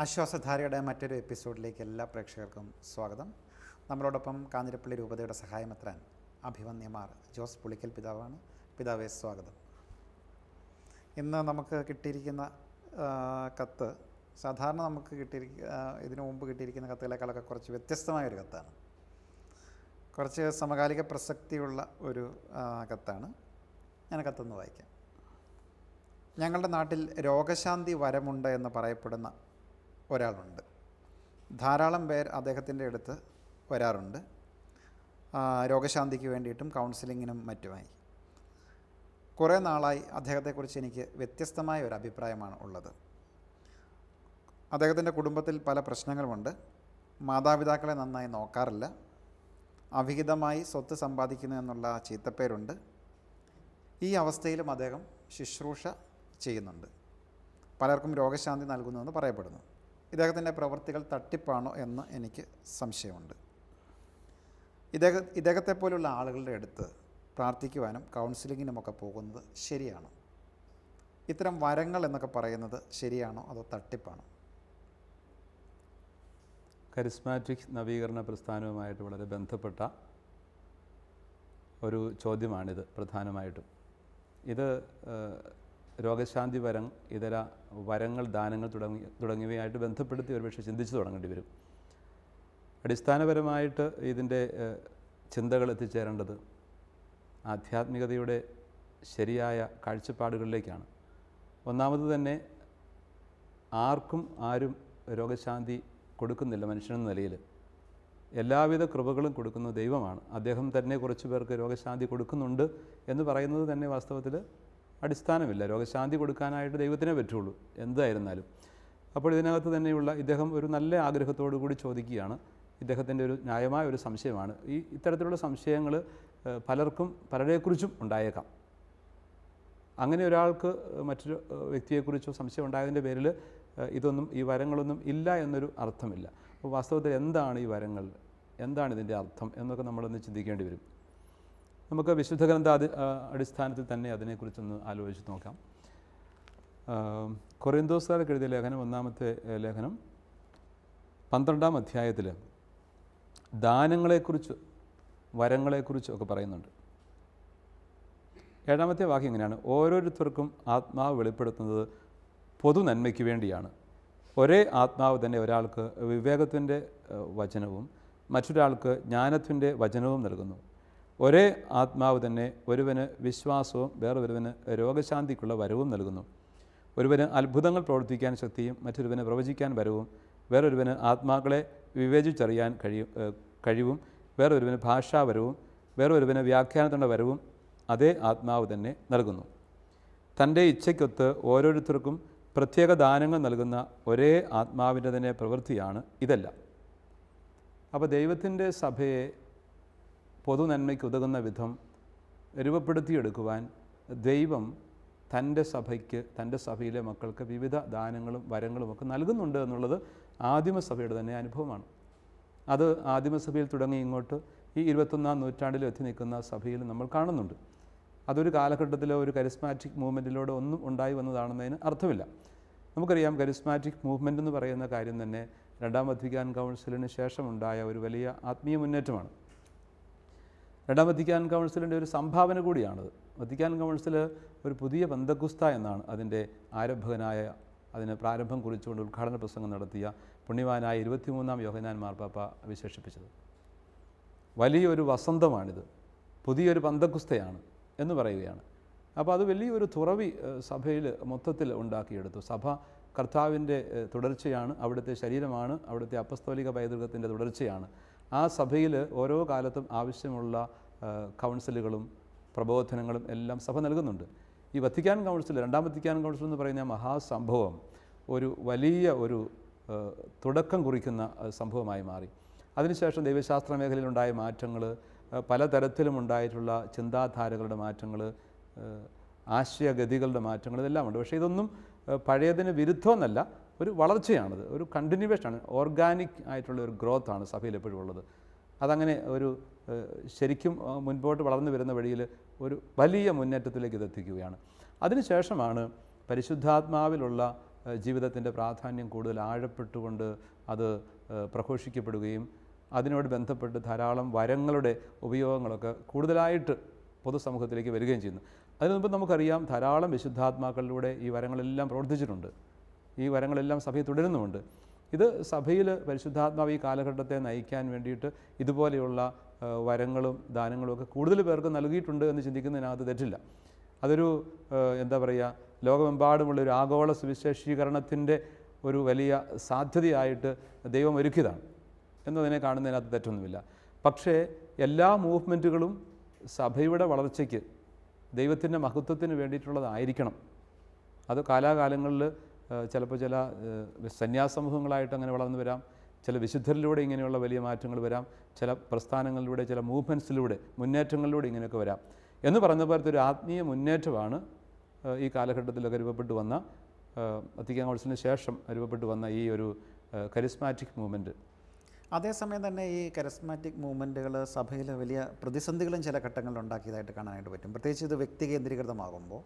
ആശ്വാസധാരയുടെ മറ്റൊരു എപ്പിസോഡിലേക്ക് എല്ലാ പ്രേക്ഷകർക്കും സ്വാഗതം. നമ്മളോടൊപ്പം കാഞ്ഞിരപ്പള്ളി രൂപതയുടെ സഹായമെത്രാൻ അഭിവന്യമാർ ജോസ് പുളിക്കൽ പിതാവാണ്. പിതാവേ, സ്വാഗതം. ഇന്ന് നമുക്ക് കിട്ടിയിരിക്കുന്ന കത്ത് സാധാരണ നമുക്ക് ഇതിനു മുമ്പ് കിട്ടിയിരിക്കുന്ന കത്തുകളെക്കാളൊക്കെ കുറച്ച് വ്യത്യസ്തമായൊരു കത്താണ്. കുറച്ച് സമകാലിക പ്രസക്തിയുള്ള ഒരു കത്താണ്. ഞാൻ കത്തൊന്ന് വായിക്കാം. ഞങ്ങളുടെ നാട്ടിൽ രോഗശാന്തി വരമുണ്ട് എന്ന് പറയപ്പെടുന്ന ഒരാളുണ്ട്. ധാരാളം പേർ അദ്ദേഹത്തിൻ്റെ അടുത്ത് വരാറുണ്ട്, രോഗശാന്തിക്ക് വേണ്ടിയിട്ടും കൗൺസിലിങ്ങിനും മറ്റുമായി. കുറേ നാളായി അദ്ദേഹത്തെക്കുറിച്ച് എനിക്ക് വ്യത്യസ്തമായ ഒരു അഭിപ്രായമാണ് ഉള്ളത്. അദ്ദേഹത്തിൻ്റെ കുടുംബത്തിൽ പല പ്രശ്നങ്ങളുമുണ്ട്. മാതാപിതാക്കളെ നന്നായി നോക്കാറില്ല, അവിഹിതമായി സ്വത്ത് സമ്പാദിക്കുന്നു എന്നുള്ള ചീത്തപ്പേരുണ്ട്. ഈ അവസ്ഥയിലും അദ്ദേഹം ശുശ്രൂഷ ചെയ്യുന്നുണ്ട്. പലർക്കും രോഗശാന്തി നൽകുന്നുവെന്ന് പറയപ്പെടുന്നു. ഇദ്ദേഹത്തിൻ്റെ പ്രവൃത്തികൾ തട്ടിപ്പാണോ എന്ന് എനിക്ക് സംശയമുണ്ട്. ഇദ്ദേഹത്തെപ്പോലുള്ള ആളുകളുടെ അടുത്ത് പ്രാർത്ഥിക്കുവാനും കൗൺസിലിങ്ങിനുമൊക്കെ പോകുന്നത് ശരിയാണോ? ഇത്തരം വരങ്ങൾ എന്നൊക്കെ പറയുന്നത് ശരിയാണോ അതോ തട്ടിപ്പാണോ? കരിസ്മാറ്റിക് നവീകരണ പ്രസ്ഥാനവുമായിട്ട് വളരെ ബന്ധപ്പെട്ട ഒരു ചോദ്യമാണിത്. പ്രധാനമായിട്ടും ഇത് രോഗശാന്തി വരം, ഇതര വരങ്ങൾ, ദാനങ്ങൾ തുടങ്ങിയവയായിട്ട് ബന്ധപ്പെടുത്തി ഒരുപക്ഷെ ചിന്തിച്ചു തുടങ്ങേണ്ടി വരും. അടിസ്ഥാനപരമായിട്ട് ഇതിൻ്റെ ചിന്തകൾ എത്തിച്ചേരേണ്ടത് ആധ്യാത്മികതയുടെ ശരിയായ കാഴ്ചപ്പാടുകളിലേക്കാണ്. ഒന്നാമത് തന്നെ ആരും രോഗശാന്തി കൊടുക്കുന്നില്ല. മനുഷ്യനെന്ന നിലയിൽ എല്ലാവിധ കൃപകളും കൊടുക്കുന്ന ദൈവമാണ്. അദ്ദേഹം തന്നെ കുറച്ച് പേർക്ക് രോഗശാന്തി കൊടുക്കുന്നുണ്ട് എന്ന് പറയുന്നത് തന്നെ വാസ്തവത്തിൽ അടിസ്ഥാനമില്ല. രോഗശാന്തി കൊടുക്കാനായിട്ട് ദൈവത്തിനേ പറ്റുള്ളൂ എന്തായിരുന്നാലും. അപ്പോൾ ഇതിനകത്ത് തന്നെയുള്ള ഇദ്ദേഹം ഒരു നല്ല ആഗ്രഹത്തോടു കൂടി ചോദിക്കുകയാണ്. ഇദ്ദേഹത്തിൻ്റെ ഒരു ന്യായമായ ഒരു സംശയമാണ്. ഇത്തരത്തിലുള്ള സംശയങ്ങൾ പലരെക്കുറിച്ചും ഉണ്ടായേക്കാം. അങ്ങനെ ഒരാൾക്ക് മറ്റൊരു വ്യക്തിയെക്കുറിച്ചോ സംശയം ഉണ്ടായതിൻ്റെ പേരിൽ ഈ വരങ്ങളൊന്നും ഇല്ല എന്നൊരു അർത്ഥമില്ല. അപ്പോൾ വാസ്തവത്തിൽ എന്താണ് ഈ വരങ്ങൾ, എന്താണ് ഇതിൻ്റെ അർത്ഥം എന്നൊക്കെ നമ്മളൊന്ന് ചിന്തിക്കേണ്ടി വരും. നമുക്ക് വിശുദ്ധ ഗ്രന്ഥ അടിസ്ഥാനത്തിൽ തന്നെ അതിനെക്കുറിച്ചൊന്ന് ആലോചിച്ച് നോക്കാം. കൊറിന്തോസുകാർക്ക് എഴുതിയ ലേഖനം, 1-ാമത്തെ ലേഖനം 12-ാം അധ്യായത്തിൽ ദാനങ്ങളെക്കുറിച്ച്, വരങ്ങളെക്കുറിച്ചും ഒക്കെ പറയുന്നുണ്ട്. 7-ാമത്തെ വാക്യം ഇങ്ങനെയാണ്: ഓരോരുത്തർക്കും ആത്മാവ് വെളിപ്പെടുത്തുന്നത് പൊതു നന്മയ്ക്ക് വേണ്ടിയാണ്. ഒരേ ആത്മാവ് തന്നെ ഒരാൾക്ക് വിവേകത്തിൻ്റെ വചനവും മറ്റൊരാൾക്ക് ജ്ഞാനത്തിൻ്റെ വചനവും നൽകുന്നു. ഒരേ ആത്മാവ് തന്നെ ഒരുവന് വിശ്വാസവും വേറൊരുവന് രോഗശാന്തിക്കുള്ള വരവും നൽകുന്നു. ഒരുവന് അത്ഭുതങ്ങൾ പ്രവർത്തിക്കാൻ ശക്തിയും മറ്റൊരുവന് പ്രവചിക്കാൻ വരവും, വേറൊരുവന് ആത്മാക്കളെ വിവേചിച്ചറിയാൻ കഴിവും, വേറൊരുവന് ഭാഷാവരവും, വേറൊരുവന് വ്യാഖ്യാനത്തിൻ്റെ വരവും അതേ ആത്മാവ് തന്നെ നൽകുന്നു. തൻ്റെ ഇച്ഛയ്ക്കൊത്ത് ഓരോരുത്തർക്കും പ്രത്യേക ദാനങ്ങൾ നൽകുന്ന ഒരേ ആത്മാവിൻ്റെ തന്നെ പ്രവൃത്തിയാണ് ഇതെല്ലാം. അപ്പോൾ ദൈവത്തിൻ്റെ സഭയെ പൊതു നന്മയ്ക്ക് ഉതകുന്ന വിധം രൂപപ്പെടുത്തിയെടുക്കുവാൻ ദൈവം തൻ്റെ സഭയ്ക്ക്, തൻ്റെ സഭയിലെ മക്കൾക്ക് വിവിധ ദാനങ്ങളും വരങ്ങളുമൊക്കെ നൽകുന്നുണ്ട് എന്നുള്ളത് ആദിമസഭയുടെ തന്നെ അനുഭവമാണ്. അത് ആദിമസഭയിൽ തുടങ്ങി ഇങ്ങോട്ട് ഈ 21-ാം നൂറ്റാണ്ടിൽ എത്തി നിൽക്കുന്ന സഭയിൽ നമ്മൾ കാണുന്നുണ്ട്. അതൊരു കാലഘട്ടത്തിലോ ഒരു കരിസ്മാറ്റിക് മൂവ്മെൻറ്റിലൂടെ ഒന്നും ഉണ്ടായി വന്നതാണെന്നതിന് അർത്ഥമില്ല. നമുക്കറിയാം, കരിസ്മാറ്റിക് മൂവ്മെൻ്റ് എന്ന് പറയുന്ന കാര്യം തന്നെ 2-ാം വത്തിക്കാൻ കൗൺസിലിന് ശേഷമുണ്ടായ ഒരു വലിയ ആത്മീയ മുന്നേറ്റമാണ്. 2-ാം വത്തിക്കാൻ കൗൺസിലിൻ്റെ ഒരു സംഭാവന കൂടിയാണത്. വത്തിക്കാൻ കൗൺസിൽ ഒരു പുതിയ പെന്തക്കുസ്ത എന്നാണ് അതിൻ്റെ ആരംഭകനായ, അതിന് പ്രാരംഭം കുറിച്ചുകൊണ്ട് ഉദ്ഘാടന പ്രസംഗം നടത്തിയ പുണ്യവാനായ 23-ാം യോഹന്നാൻ മാർപ്പാപ്പ വിശേഷിപ്പിച്ചത്. വലിയൊരു വസന്തമാണിത്, പുതിയൊരു പെന്തക്കുസ്തയാണ് എന്ന് പറയുകയാണ്. അപ്പോൾ അത് വലിയൊരു തുറവി സഭയിൽ മൊത്തത്തിൽ ഉണ്ടാക്കിയെടുത്തു. സഭ കർത്താവിൻ്റെ തുടർച്ചയാണ്, അവിടുത്തെ ശരീരമാണ്, അവിടുത്തെ അപ്പസ്തോലിക പൈതൃകത്തിൻ്റെ തുടർച്ചയാണ്. ആ സഭയിൽ ഓരോ കാലത്തും ആവശ്യമുള്ള കൗൺസിലുകളും പ്രബോധനങ്ങളും എല്ലാം സഭ നൽകുന്നുണ്ട്. ഈ വത്തിക്കാൻ കൗൺസിൽ, 2-ാം വത്തിക്കാൻ കൗൺസിൽ എന്ന് പറയുന്ന മഹാസംഭവം ഒരു വലിയ ഒരു തുടക്കം കുറിക്കുന്ന സംഭവമായി മാറി. അതിനുശേഷം ദൈവശാസ്ത്ര മേഖലയിലുണ്ടായ മാറ്റങ്ങൾ, പലതരത്തിലും ഉണ്ടായിട്ടുള്ള ചിന്താധാരകളുടെ മാറ്റങ്ങൾ, ആശയഗതികളുടെ മാറ്റങ്ങൾ, ഇതെല്ലാം ഉണ്ട്. പക്ഷേ ഇതൊന്നും പഴയതിന് വിരുദ്ധമെന്നല്ല, ഒരു വളർച്ചയാണത്, ഒരു കണ്ടിന്യൂവേഷനാണ്, ഓർഗാനിക് ആയിട്ടുള്ള ഒരു ഗ്രോത്താണ് സഭയിൽ എപ്പോഴും ഉള്ളത്. അതങ്ങനെ ഒരു ശരിക്കും മുൻപോട്ട് വളർന്നു വരുന്ന വഴിയിൽ ഒരു വലിയ മുന്നേറ്റത്തിലേക്ക് ഇതെത്തിക്കുകയാണ്. അതിനുശേഷമാണ് പരിശുദ്ധാത്മാവിലുള്ള ജീവിതത്തിൻ്റെ പ്രാധാന്യം കൂടുതൽ ആഴപ്പെട്ടുകൊണ്ട് അത് പ്രഘോഷിക്കപ്പെടുകയും അതിനോട് ബന്ധപ്പെട്ട് ധാരാളം വരങ്ങളുടെ ഉപയോഗങ്ങളൊക്കെ കൂടുതലായിട്ട് പൊതുസമൂഹത്തിലേക്ക് വരികയും ചെയ്യുന്നു. അതിനു മുമ്പ് നമുക്കറിയാം ധാരാളം വിശുദ്ധാത്മാക്കളിലൂടെ ഈ വരങ്ങളെല്ലാം പ്രവർത്തിച്ചിട്ടുണ്ട്. ഈ വരങ്ങളെല്ലാം സഭയിൽ തുടരുന്നുമുണ്ട്. ഇത് സഭയിൽ പരിശുദ്ധാത്മാവ് ഈ കാലഘട്ടത്തെ നയിക്കാൻ വേണ്ടിയിട്ട് ഇതുപോലെയുള്ള വരങ്ങളും ദാനങ്ങളും ഒക്കെ കൂടുതൽ പേർക്ക് നൽകിയിട്ടുണ്ട് എന്ന് ചിന്തിക്കുന്നതിനകത്ത് തെറ്റില്ല. അതൊരു എന്താ പറയുക, ലോകമെമ്പാടുമുള്ള ഒരു ആഗോള സുവിശേഷീകരണത്തിൻ്റെ ഒരു വലിയ സാധ്യതയായിട്ട് ദൈവം ഒരുക്കിയതാണ് എന്നതിനെ കാണുന്നതിനകത്ത് തെറ്റൊന്നുമില്ല. പക്ഷേ എല്ലാ മൂവ്മെൻറ്റുകളും സഭയുടെ വളർച്ചയ്ക്ക് ദൈവത്തിൻ്റെ മഹത്വത്തിന് വേണ്ടിയിട്ടുള്ളതായിരിക്കണം. അത് കാലാകാലങ്ങളിൽ ചിലപ്പോൾ ചില സന്യാസ സമൂഹങ്ങളായിട്ട് അങ്ങനെ വളർന്നു വരാം, ചില വിശുദ്ധരിലൂടെ ഇങ്ങനെയുള്ള വലിയ മാറ്റങ്ങൾ വരാം, ചില പ്രസ്ഥാനങ്ങളിലൂടെ, ചില മൂവ്മെൻറ്റ്സിലൂടെ, മുന്നേറ്റങ്ങളിലൂടെ ഇങ്ങനെയൊക്കെ വരാം. എന്ന് പറഞ്ഞ പോലത്തെ ഒരു ആത്മീയ മുന്നേറ്റമാണ് ഈ കാലഘട്ടത്തിലൊക്കെ രൂപപ്പെട്ടു വന്ന, വത്തിക്കാൻ കൗൺസിലിന് ശേഷം രൂപപ്പെട്ടു വന്ന ഈ ഒരു കരിസ്മാറ്റിക് മൂവ്മെൻറ്റ്. അതേസമയം തന്നെ ഈ കരിസ്മാറ്റിക് മൂവ്മെൻറ്റുകൾ സഭയിൽ വലിയ പ്രതിസന്ധികളും ചില ഘട്ടങ്ങളിൽ ഉണ്ടാക്കിയതായിട്ട് കാണാനായിട്ട് പറ്റും. പ്രത്യേകിച്ച് ഇത് വ്യക്തി കേന്ദ്രീകൃതമാകുമ്പോൾ,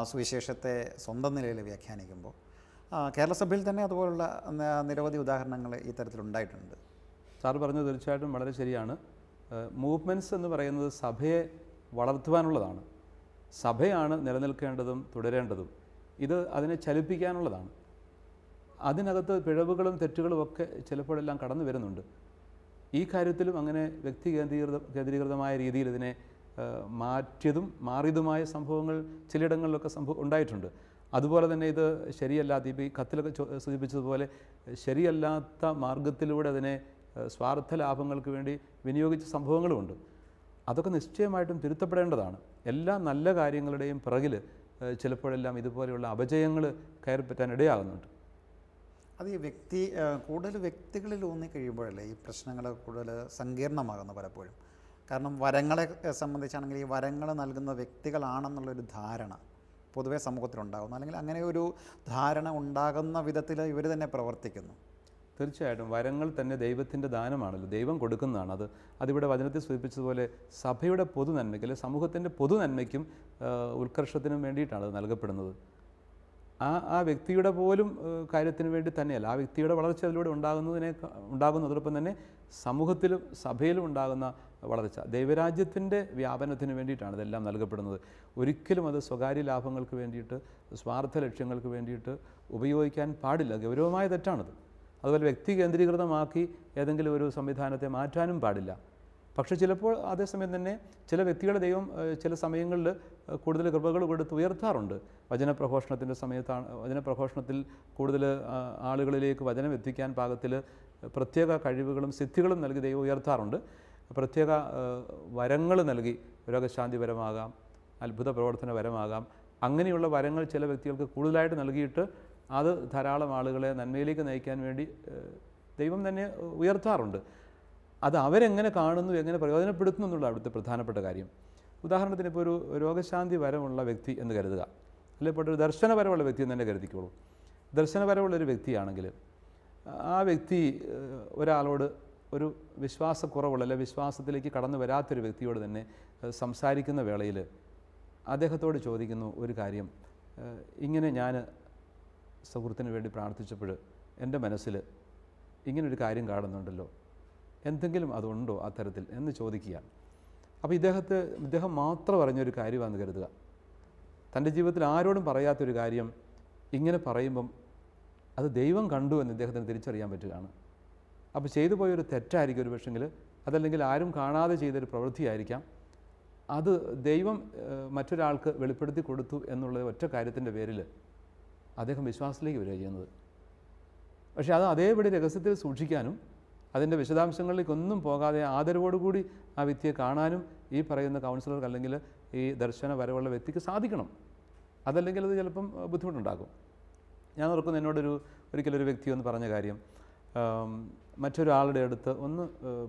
സുവിശേഷത്തെ സ്വന്തം നിലയിൽ വ്യാഖ്യാനിക്കുമ്പോൾ. കേരള സഭയിൽ തന്നെ അതുപോലുള്ള നിരവധി ഉദാഹരണങ്ങൾ ഈ തരത്തിലുണ്ടായിട്ടുണ്ട്. സാർ പറഞ്ഞത് തീർച്ചയായിട്ടും വളരെ ശരിയാണ്. മൂവ്മെൻറ്റ്സ് എന്ന് പറയുന്നത് സഭയെ വളർത്തുവാനുള്ളതാണ്. സഭയാണ് നിലനിൽക്കേണ്ടതും തുടരേണ്ടതും. ഇത് അതിനെ ചലിപ്പിക്കാനുള്ളതാണ്. അതിനകത്ത് പിഴവുകളും തെറ്റുകളും ഒക്കെ ചിലപ്പോഴെല്ലാം കടന്നു വരുന്നുണ്ട്. ഈ കാര്യത്തിലും അങ്ങനെ വ്യക്തി കേന്ദ്രീകൃതമായ രീതിയിൽ ഇതിനെ മാറിയതുമായ സംഭവങ്ങൾ ചിലയിടങ്ങളിലൊക്കെ ഉണ്ടായിട്ടുണ്ട്. അതുപോലെ തന്നെ ഇത് ശരിയല്ലാത്ത, ഇപ്പോൾ ഈ കത്തിലൊക്കെ സൂചിപ്പിച്ചതുപോലെ ശരിയല്ലാത്ത മാർഗത്തിലൂടെ അതിനെ സ്വാർത്ഥ ലാഭങ്ങൾക്ക് വേണ്ടി വിനിയോഗിച്ച സംഭവങ്ങളുമുണ്ട്. അതൊക്കെ നിശ്ചയമായിട്ടും തിരുത്തപ്പെടേണ്ടതാണ്. എല്ലാ നല്ല കാര്യങ്ങളുടെയും പിറകിൽ ചിലപ്പോഴെല്ലാം ഇതുപോലെയുള്ള അപജയങ്ങൾ കയറിപ്പറ്റാൻ ഇടയാകുന്നുണ്ട്. അത് ഈ കൂടുതൽ വ്യക്തികളിൽ ഊന്നിക്കഴിയുമ്പോഴല്ലേ ഈ പ്രശ്നങ്ങൾ കൂടുതൽ സങ്കീർണമാകുന്നത് പലപ്പോഴും. കാരണം വരങ്ങളെ സംബന്ധിച്ചാണെങ്കിൽ ഈ വരങ്ങൾ നൽകുന്ന വ്യക്തികളാണെന്നുള്ളൊരു ധാരണ പൊതുവേ സമൂഹത്തിലുണ്ടാകുന്നു, അല്ലെങ്കിൽ അങ്ങനെ ഒരു ധാരണ ഉണ്ടാകുന്ന വിധത്തിൽ ഇവർ തന്നെ പ്രവർത്തിക്കുന്നു. തീർച്ചയായിട്ടും വരങ്ങൾ തന്നെ ദൈവത്തിൻ്റെ ദാനമാണല്ലോ, ദൈവം കൊടുക്കുന്നതാണ്. അതിവിടെ വചനത്തിൽ സൂചിപ്പിച്ചതുപോലെ സഭയുടെ പൊതുനന്മയ്ക്ക്, അല്ലെങ്കിൽ സമൂഹത്തിൻ്റെ പൊതുനന്മയ്ക്കും ഉത്കർഷത്തിനും വേണ്ടിയിട്ടാണ് അത് നൽകപ്പെടുന്നത്. ആ വ്യക്തിയുടെ പോലും കാര്യത്തിന് വേണ്ടി തന്നെയല്ല, ആ വ്യക്തിയുടെ വളർച്ച അതിലൂടെ ഉണ്ടാകുന്നതോടൊപ്പം തന്നെ സമൂഹത്തിലും സഭയിലും ഉണ്ടാകുന്ന വളർച്ച, ദൈവരാജ്യത്തിൻ്റെ വ്യാപനത്തിന് വേണ്ടിയിട്ടാണ് ഇതെല്ലാം നൽകപ്പെടുന്നത്. ഒരിക്കലും അത് സ്വകാര്യ ലാഭങ്ങൾക്ക് വേണ്ടിയിട്ട്, സ്വാർത്ഥ ലക്ഷ്യങ്ങൾക്ക് വേണ്ടിയിട്ട് ഉപയോഗിക്കാൻ പാടില്ല. ഗൗരവമായ തെറ്റാണത്. അതുപോലെ വ്യക്തി കേന്ദ്രീകൃതമാക്കി ഏതെങ്കിലും ഒരു സംവിധാനത്തെ മാറ്റാനും പാടില്ല. പക്ഷേ ചിലപ്പോൾ അതേസമയം തന്നെ ചില വ്യക്തികളെ ദൈവം ചില സമയങ്ങളിൽ കൂടുതൽ കൃപകൾ കൊടുത്ത് ഉയർത്താറുണ്ട്. വചനപ്രഘോഷണത്തിൽ കൂടുതൽ ആളുകളിലേക്ക് വചനം എത്തിക്കാൻ പാകത്തിൽ പ്രത്യേക കഴിവുകളും സിദ്ധികളും നൽകി ദൈവം ഉയർത്താറുണ്ട്. പ്രത്യേക വരങ്ങൾ നൽകി, രോഗശാന്തി വരമാകാം, അത്ഭുത പ്രവർത്തന വരമാകാം. അങ്ങനെയുള്ള വരങ്ങൾ ചില വ്യക്തികൾക്ക് കൂടുതലായിട്ട് നൽകിയിട്ട് അത് ധാരാളം ആളുകളെ നന്മയിലേക്ക് നയിക്കാൻ വേണ്ടി ദൈവം തന്നെ ഉയർത്താറുണ്ട്. അത് അവരെങ്ങനെ കാണുന്നു, എങ്ങനെ പ്രയോജനപ്പെടുത്തുന്നു എന്നുള്ള അവിടുത്തെ പ്രധാനപ്പെട്ട കാര്യം. ഉദാഹരണത്തിന് ഇപ്പോൾ ഒരു രോഗശാന്തി വരമുള്ള വ്യക്തി എന്ന് കരുതുക, അല്ലെങ്കിൽ ഇപ്പോൾ ഒരു ദർശനപരമുള്ള വ്യക്തി എന്ന് തന്നെ കരുതിക്കോളൂ. ദർശനപരമുള്ളൊരു വ്യക്തിയാണെങ്കിൽ ആ വ്യക്തി ഒരാളോട് ഒരു വിശ്വാസക്കുറവുള്ള, അല്ലെങ്കിൽ വിശ്വാസത്തിലേക്ക് കടന്നു വരാത്തൊരു വ്യക്തിയോട് തന്നെ സംസാരിക്കുന്ന വേളയിൽ അദ്ദേഹത്തോട് ചോദിക്കുന്നു ഒരു കാര്യം, ഇങ്ങനെ ഞാൻ സുഹൃത്തിന് വേണ്ടി പ്രാർത്ഥിച്ചപ്പോൾ എൻ്റെ മനസ്സിൽ ഇങ്ങനൊരു കാര്യം കാണുന്നുണ്ടല്ലോ, എന്തെങ്കിലും അതുണ്ടോ ആ തരത്തിൽ എന്ന് ചോദിക്കുകയാണ്. അപ്പോൾ ഇദ്ദേഹം മാത്രം പറഞ്ഞൊരു കാര്യമാണെന്ന് കരുതുക. തൻ്റെ ജീവിതത്തിൽ ആരോടും പറയാത്തൊരു കാര്യം ഇങ്ങനെ പറയുമ്പം അത് ദൈവം കണ്ടു എന്ന് ഇദ്ദേഹത്തിന് തിരിച്ചറിയാൻ പറ്റുകയാണ്. അപ്പോൾ ചെയ്തു പോയൊരു തെറ്റായിരിക്കും ഒരു പക്ഷെങ്കിൽ, അതല്ലെങ്കിൽ ആരും കാണാതെ ചെയ്തൊരു പ്രവൃത്തിയായിരിക്കാം. അത് ദൈവം മറ്റൊരാൾക്ക് വെളിപ്പെടുത്തി കൊടുത്തു എന്നുള്ള ഒറ്റ കാര്യത്തിൻ്റെ പേരിൽ അദ്ദേഹം വിശ്വാസത്തിലേക്ക് വരിക ചെയ്യുന്നത്. പക്ഷേ അത് അതേപടി രഹസ്യത്തിൽ സൂക്ഷിക്കാനും അതിൻ്റെ വിശദാംശങ്ങളിലേക്കൊന്നും പോകാതെ ആദരവോടുകൂടി ആ വ്യക്തിയെ കാണാനും ഈ പറയുന്ന കൗൺസിലർക്ക് അല്ലെങ്കിൽ ഈ ദർശന വരവുള്ള വ്യക്തിക്ക് സാധിക്കണം. അതല്ലെങ്കിൽ അത് ചിലപ്പം ബുദ്ധിമുട്ടുണ്ടാകും. ഞാൻ ഓർക്കുന്നു, ഒരിക്കലൊരു വ്യക്തി ഒന്ന് പറഞ്ഞ കാര്യം, മറ്റൊരാളുടെ അടുത്ത് ഒന്ന്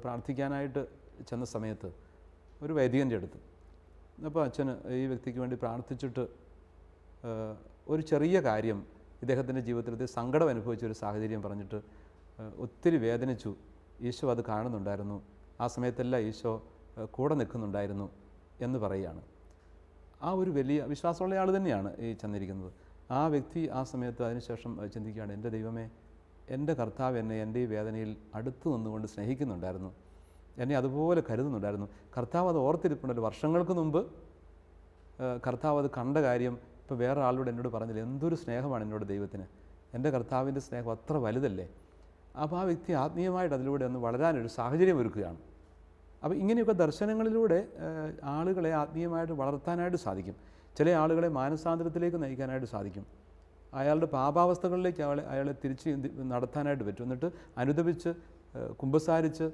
പ്രാർത്ഥിക്കാനായിട്ട് ചെന്ന സമയത്ത് ഒരു വൈദികൻ്റെ അടുത്ത്, അപ്പോൾ അച്ഛന് ഈ വ്യക്തിക്ക് വേണ്ടി പ്രാർത്ഥിച്ചിട്ട് ഒരു ചെറിയ കാര്യം ഇദ്ദേഹത്തിൻ്റെ ജീവിതത്തിൽ സങ്കടം അനുഭവിച്ചൊരു സാഹചര്യം പറഞ്ഞിട്ട് ഒത്തിരി വേദനിച്ചു. ഈശോ അത് കാണുന്നുണ്ടായിരുന്നു, ആ സമയത്തെല്ലാം ഈശോ കൂടെ നിൽക്കുന്നുണ്ടായിരുന്നു എന്ന് പറയുകയാണ്. ആ ഒരു വലിയ വിശ്വാസമുള്ള ആൾ തന്നെയാണ് ഈ ചെന്നിരിക്കുന്നത്. ആ വ്യക്തി ആ സമയത്ത് അതിനുശേഷം ചിന്തിക്കുകയാണ്, എൻ്റെ ദൈവമേ, എൻ്റെ കർത്താവ് എന്നെ എൻ്റെ ഈ വേദനയിൽ അടുത്ത് നിന്നുകൊണ്ട് സ്നേഹിക്കുന്നുണ്ടായിരുന്നു, എന്നെ അതുപോലെ കരുതുന്നുണ്ടായിരുന്നു. കർത്താവ് അത് ഓർത്തിരിപ്പുണ്ടല്ലോ. വർഷങ്ങൾക്ക് മുമ്പ് കർത്താവ് അത് കണ്ട കാര്യം ഇപ്പോൾ വേറെ ആളോട് എന്നോട് പറഞ്ഞില്ല. എന്തൊരു സ്നേഹമാണ് എന്നോട് ദൈവത്തിന്, എൻ്റെ കർത്താവിൻ്റെ സ്നേഹം അത്ര വലുതല്ലേ. അപ്പോൾ ആ വ്യക്തി ആത്മീയമായിട്ട് അതിലൂടെ ഒന്ന് വളരാനൊരു സാഹചര്യം ഒരുക്കുകയാണ്. അപ്പോൾ ഇങ്ങനെയൊക്കെ ദർശനങ്ങളിലൂടെ ആളുകളെ ആത്മീയമായിട്ട് വളർത്താനായിട്ട് സാധിക്കും. ചില ആളുകളെ മാനസാന്തരത്തിലേക്ക് നയിക്കാനായിട്ട് സാധിക്കും. അയാളുടെ പാപാവസ്ഥകളിലേക്ക് അയാളെ തിരിച്ച് നടത്താനായിട്ട് പറ്റും. എന്നിട്ട് അനുദപിച്ച് കുമ്പസാരിച്ച്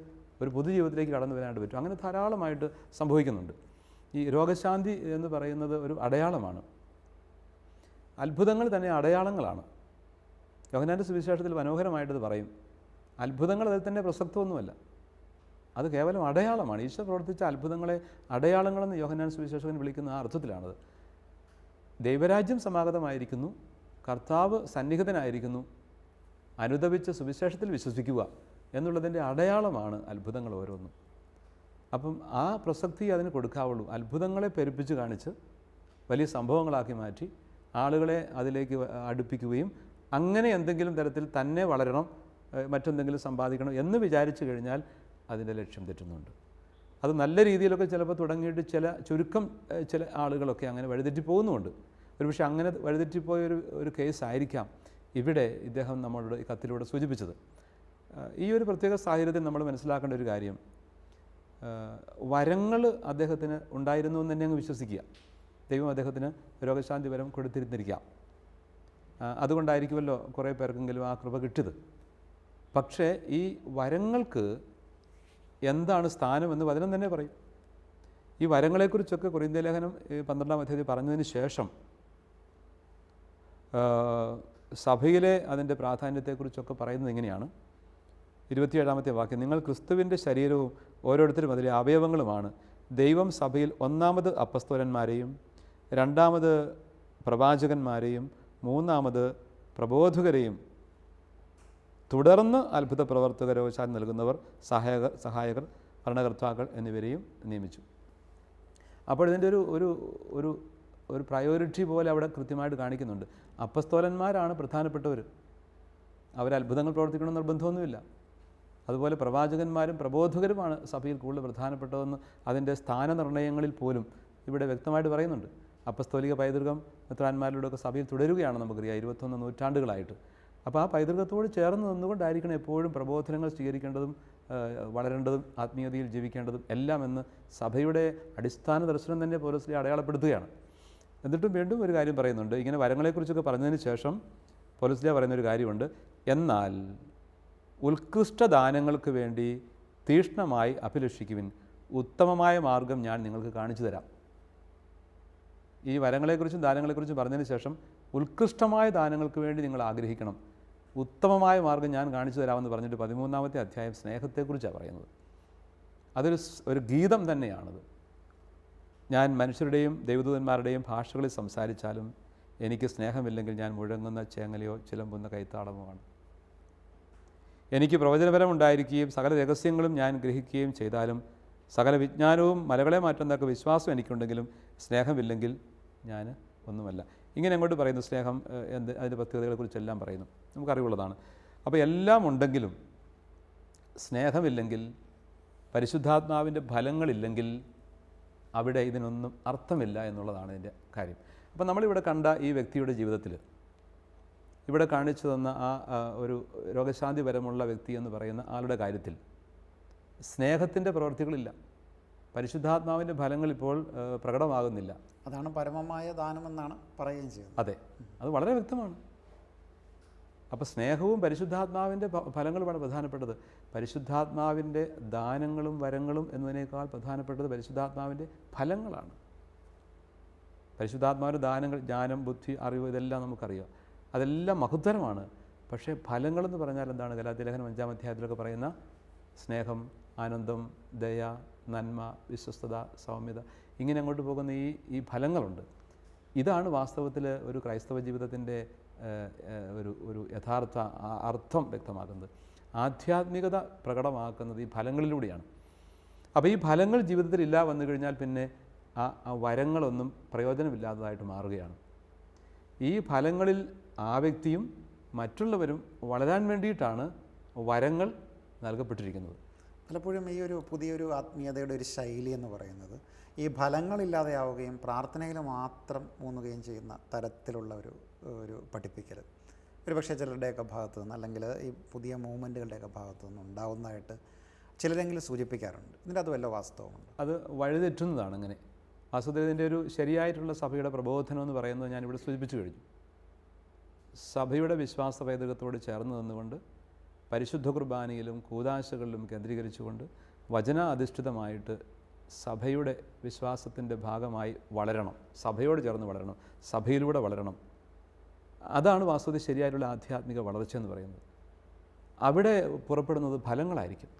ഒരു പൊതുജീവിതത്തിലേക്ക് കടന്നു വരാനായിട്ട് പറ്റും. അങ്ങനെ ധാരാളമായിട്ട് സംഭവിക്കുന്നുണ്ട്. ഈ രോഗശാന്തി എന്ന് പറയുന്നത് ഒരു അടയാളമാണ്. അത്ഭുതങ്ങൾ തന്നെ അടയാളങ്ങളാണ്. യോഹന്നാൻ്റെ സുവിശേഷത്തിൽ മനോഹരമായിട്ടത് പറയും. അത്ഭുതങ്ങൾ അതിൽ തന്നെ പ്രസക്തമൊന്നുമല്ല, അത് കേവലം അടയാളമാണ്. ഈശോ പ്രവർത്തിച്ച അത്ഭുതങ്ങളെ അടയാളങ്ങളെന്ന് യോഹന്നാൻ സുവിശേഷകൻ വിളിക്കുന്ന ആ അർത്ഥത്തിലാണത്. ദൈവരാജ്യം സമാഗതമായിരിക്കുന്നു, കർത്താവ് സന്നിഹിതനായിരിക്കുന്നു, അനുദപിച്ച് സുവിശേഷത്തിൽ വിശ്വസിക്കുക എന്നുള്ളതിൻ്റെ അടയാളമാണ് അത്ഭുതങ്ങൾ ഓരോന്നും. അപ്പം ആ പ്രസക്തി അതിന് കൊടുക്കാവുള്ളൂ. അത്ഭുതങ്ങളെ പെരുപ്പിച്ച് കാണിച്ച് വലിയ സംഭവങ്ങളാക്കി മാറ്റി ആളുകളെ അതിലേക്ക് അടുപ്പിക്കുകയും അങ്ങനെ എന്തെങ്കിലും തരത്തിൽ തന്നെ വളരണം, മറ്റെന്തെങ്കിലും സമ്പാദിക്കണം എന്ന് വിചാരിച്ചു കഴിഞ്ഞാൽ അതിൻ്റെ ലക്ഷ്യം തെറ്റുന്നുണ്ട്. അത് നല്ല രീതിയിലൊക്കെ ചിലപ്പോൾ തുടങ്ങിയിട്ട് ചുരുക്കം ചില ആളുകളൊക്കെ അങ്ങനെ വഴിതെറ്റി പോകുന്നുമുണ്ട്. ഒരുപക്ഷെ അങ്ങനെ വഴിതെറ്റിപ്പോയൊരു കേസായിരിക്കാം ഇവിടെ ഇദ്ദേഹം നമ്മളോട് ഈ കത്തിലൂടെ സൂചിപ്പിച്ചത്. ഈ ഒരു പ്രത്യേക സാഹചര്യത്തിൽ നമ്മൾ മനസ്സിലാക്കേണ്ട ഒരു കാര്യം, വരങ്ങൾ അദ്ദേഹത്തിന് ഉണ്ടായിരുന്നു എന്ന് തന്നെ അങ്ങ് വിശ്വസിക്കുക. ദൈവം അദ്ദേഹത്തിന് രോഗശാന്തി വരം കൊടുത്തിരുന്നിരിക്കാം. അതുകൊണ്ടായിരിക്കുമല്ലോ കുറേ പേർക്കെങ്കിലും ആ കൃപ കിട്ടിയത്. പക്ഷേ ഈ വരങ്ങൾക്ക് എന്താണ് സ്ഥാനമെന്ന് വചനം തന്നെ പറയും. ഈ വരങ്ങളെക്കുറിച്ചൊക്കെ കൊരിന്ത്യർ ലേഖനം 12-ാം അധ്യായത്തിൽ പറഞ്ഞതിന് ശേഷം സഭയിലെ അതിൻ്റെ പ്രാധാന്യത്തെക്കുറിച്ചൊക്കെ പറയുന്നത് ഇങ്ങനെയാണ്. 27-ാമത്തെ വാക്യം, നിങ്ങൾ ക്രിസ്തുവിൻ്റെ ശരീരവും ഓരോരുത്തരും അതിലെ അവയവങ്ങളുമാണ്. ദൈവം സഭയിൽ ഒന്നാമത് അപ്പസ്തോലന്മാരെയും രണ്ടാമത് പ്രവാചകന്മാരെയും മൂന്നാമത് പ്രബോധകരെയും തുടർന്ന് അത്ഭുത പ്രവർത്തക രോഗശാന്തി നൽകുന്നവർ സഹായകർ ഭരണകർത്താക്കൾ എന്നിവരെയും നിയമിച്ചു. അപ്പോൾ ഇതിൻ്റെ ഒരു പ്രയോറിറ്റി പോലെ അവിടെ കൃത്യമായിട്ട് കാണിക്കുന്നുണ്ട്. അപ്പസ്തോലന്മാരാണ് പ്രധാനപ്പെട്ടവർ, അവർ അത്ഭുതങ്ങൾ പ്രവർത്തിക്കണം നിർബന്ധമൊന്നുമില്ല. അതുപോലെ പ്രവാചകന്മാരും പ്രബോധകരുമാണ് സഭയിൽ കൂടുതൽ പ്രധാനപ്പെട്ടതെന്ന് അതിൻ്റെ സ്ഥാനനിർണയങ്ങളിൽ പോലും ഇവിടെ വ്യക്തമായിട്ട് പറയുന്നുണ്ട്. അപ്പസ്തോലിക പൈതൃകം മെത്രാന്മാരിലൂടെയൊക്കെ സഭയിൽ തുടരുകയാണ് നമുക്കറിയാം 21 നൂറ്റാണ്ടുകളായിട്ട്. അപ്പോൾ ആ പൈതൃകത്തോട് ചേർന്ന് നിന്നുകൊണ്ടായിരിക്കണം എപ്പോഴും പ്രബോധനങ്ങൾ സ്വീകരിക്കേണ്ടതും വളരേണ്ടതും ആത്മീയതയിൽ ജീവിക്കേണ്ടതും എല്ലാം എന്ന് സഭയുടെ അടിസ്ഥാന ദർശനം തന്നെ പൗലോസ് അടയാളപ്പെടുത്തുകയാണ്. എന്നിട്ടും വീണ്ടും ഒരു കാര്യം പറയുന്നുണ്ട്. ഇങ്ങനെ വരങ്ങളെക്കുറിച്ചൊക്കെ പറഞ്ഞതിന് ശേഷം പൗലോസ് പറയുന്നൊരു കാര്യമുണ്ട്. എന്നാൽ ഉത്കൃഷ്ട ദാനങ്ങൾക്ക് വേണ്ടി തീക്ഷ്ണമായി അഭിലഷിക്കുവിൻ, ഉത്തമമായ മാർഗം ഞാൻ നിങ്ങൾക്ക് കാണിച്ചു തരാം. ഈ വരങ്ങളെക്കുറിച്ചും ദാനങ്ങളെക്കുറിച്ചും പറഞ്ഞതിന് ശേഷം ഉത്കൃഷ്ടമായ ദാനങ്ങൾക്ക് വേണ്ടി നിങ്ങൾ ആഗ്രഹിക്കണം, ഉത്തമമായ മാർഗം ഞാൻ കാണിച്ചു തരാമെന്ന് പറഞ്ഞിട്ട് 13-ാമത്തെ അധ്യായം സ്നേഹത്തെക്കുറിച്ചാണ് പറയുന്നത്. അതൊരു ഗീതം തന്നെയാണത്. ഞാൻ മനുഷ്യരുടെയും ദൈവദൂതന്മാരുടെയും ഭാഷകളിൽ സംസാരിച്ചാലും എനിക്ക് സ്നേഹമില്ലെങ്കിൽ ഞാൻ മുഴങ്ങുന്ന ചേങ്ങലയോ ചിലമ്പുന്ന കൈത്താളമോ ആണ്. എനിക്ക് പ്രവചനപരം ഉണ്ടായിരിക്കുകയും സകല രഹസ്യങ്ങളും ഞാൻ ഗ്രഹിക്കുകയും ചെയ്താലും സകല വിജ്ഞാനവും മലകളെ മാറ്റുന്നതൊക്കെ വിശ്വാസം എനിക്കുണ്ടെങ്കിലും സ്നേഹമില്ലെങ്കിൽ ഞാൻ ഒന്നുമല്ല. ഇങ്ങനെ അങ്ങോട്ട് പറയുന്നു. സ്നേഹം അതിൻ്റെ പ്രത്യേകതകളെക്കുറിച്ചെല്ലാം പറയുന്നു, നമുക്കറിവുള്ളതാണ്. അപ്പോൾ എല്ലാം ഉണ്ടെങ്കിലും സ്നേഹമില്ലെങ്കിൽ, പരിശുദ്ധാത്മാവിൻ്റെ ഫലങ്ങളില്ലെങ്കിൽ അവിടെ ഇതിനൊന്നും അർത്ഥമില്ല എന്നുള്ളതാണ് ഇതിൻ്റെ കാര്യം. അപ്പോൾ നമ്മളിവിടെ കണ്ട ഈ വ്യക്തിയുടെ ജീവിതത്തിൽ ഇവിടെ കാണിച്ചു തന്ന ആ ഒരു രോഗശാന്തി പരമുള്ള വ്യക്തി എന്ന് പറയുന്ന ആളുടെ കാര്യത്തിൽ സ്നേഹത്തിൻ്റെ പ്രവൃത്തികളില്ല, പരിശുദ്ധാത്മാവിൻ്റെ ഫലങ്ങൾ ഇപ്പോൾ പ്രകടമാകുന്നില്ല. അതാണ് പരമമായ ദാനമെന്നാണ് പറയുകയും ചെയ്യുന്നത്. അതെ, അത് വളരെ വ്യക്തമാണ്. അപ്പോൾ സ്നേഹവും പരിശുദ്ധാത്മാവിൻ്റെ ഫലങ്ങളും വളരെ പ്രധാനപ്പെട്ടത്. പരിശുദ്ധാത്മാവിൻ്റെ ദാനങ്ങളും വരങ്ങളും എന്നതിനേക്കാൾ പ്രധാനപ്പെട്ടത് പരിശുദ്ധാത്മാവിൻ്റെ ഫലങ്ങളാണ്. പരിശുദ്ധാത്മാവിൻ്റെ ദാനങ്ങൾ, ജ്ഞാനം, ബുദ്ധി, അറിവ്, ഇതെല്ലാം നമുക്കറിയാം, അതെല്ലാം മഹത്തരമാണ്. പക്ഷേ ഫലങ്ങളെന്ന് പറഞ്ഞാൽ എന്താണ്? ഗലാത്യ ലേഖനം 5-ാം അധ്യായത്തിലൊക്കെ പറയുന്ന സ്നേഹം, ആനന്ദം, ദയ, നന്മ, വിശ്വസ്തത, സൗമ്യത, ഇങ്ങനെ അങ്ങോട്ട് പോകുന്ന ഈ ഫലങ്ങളുണ്ട്. ഇതാണ് വാസ്തവത്തിൽ ഒരു ക്രൈസ്തവ ജീവിതത്തിൻ്റെ ഒരു യഥാർത്ഥ അർത്ഥം വ്യക്തമാക്കുന്നത്. ആധ്യാത്മികത പ്രകടമാക്കുന്നത് ഈ ഫലങ്ങളിലൂടെയാണ്. അപ്പോൾ ഈ ഫലങ്ങൾ ജീവിതത്തിൽ ഇല്ല വന്നു കഴിഞ്ഞാൽ പിന്നെ ആ വരങ്ങളൊന്നും പ്രയോജനമില്ലാത്തതായിട്ട് മാറുകയാണ്. ഈ ഫലങ്ങളിൽ ആ വ്യക്തിയും മറ്റുള്ളവരും വളരാൻ വേണ്ടിയിട്ടാണ് വരങ്ങൾ നൽകപ്പെട്ടിരിക്കുന്നത്. പലപ്പോഴും ഈ ഒരു പുതിയൊരു ആത്മീയതയുടെ ഒരു ശൈലി എന്ന് പറയുന്നത് ഈ ഫലങ്ങളില്ലാതെയാവുകയും പ്രാർത്ഥനയിൽ മാത്രം ഊന്നുകയും ചെയ്യുന്ന തരത്തിലുള്ള ഒരു പഠിപ്പിക്കൽ ഒരുപക്ഷെ ചിലരുടെയൊക്കെ ഭാഗത്തു നിന്ന്, അല്ലെങ്കിൽ ഈ പുതിയ മൂവ്മെൻറ്റുകളുടെയൊക്കെ ഭാഗത്തു നിന്ന് ഉണ്ടാവുന്നതായിട്ട് ചിലരെങ്കിലും സൂചിപ്പിക്കാറുണ്ട്. ഇതിൻ്റെ അത് വല്ല വാസ്തവമുണ്ട്? അത് വഴിതെറ്റുന്നതാണ്. അങ്ങനെ വാസ്തവത്തിൻ്റെ ഒരു ശരിയായിട്ടുള്ള സഭയുടെ പ്രബോധനം എന്ന് പറയുന്നത് ഞാനിവിടെ സൂചിപ്പിച്ചു കഴിഞ്ഞു. സഭയുടെ വിശ്വാസ പൈതൃകത്തോട് ചേർന്ന് നിന്നുകൊണ്ട് പരിശുദ്ധ കുർബാനയിലും കൂദാശകളിലും കേന്ദ്രീകരിച്ചുകൊണ്ട് വചന അധിഷ്ഠിതമായിട്ട് സഭയുടെ വിശ്വാസത്തിൻ്റെ ഭാഗമായി വളരണം, സഭയോട് ചേർന്ന് വളരണം, സഭയിലൂടെ വളരണം. അതാണ് വാസ്തവത്തിൽ ശരിയായിട്ടുള്ള ആധ്യാത്മിക വളർച്ച എന്ന് പറയുന്നത്. അവിടെ പുറപ്പെടുന്നത് ഫലങ്ങളായിരിക്കും.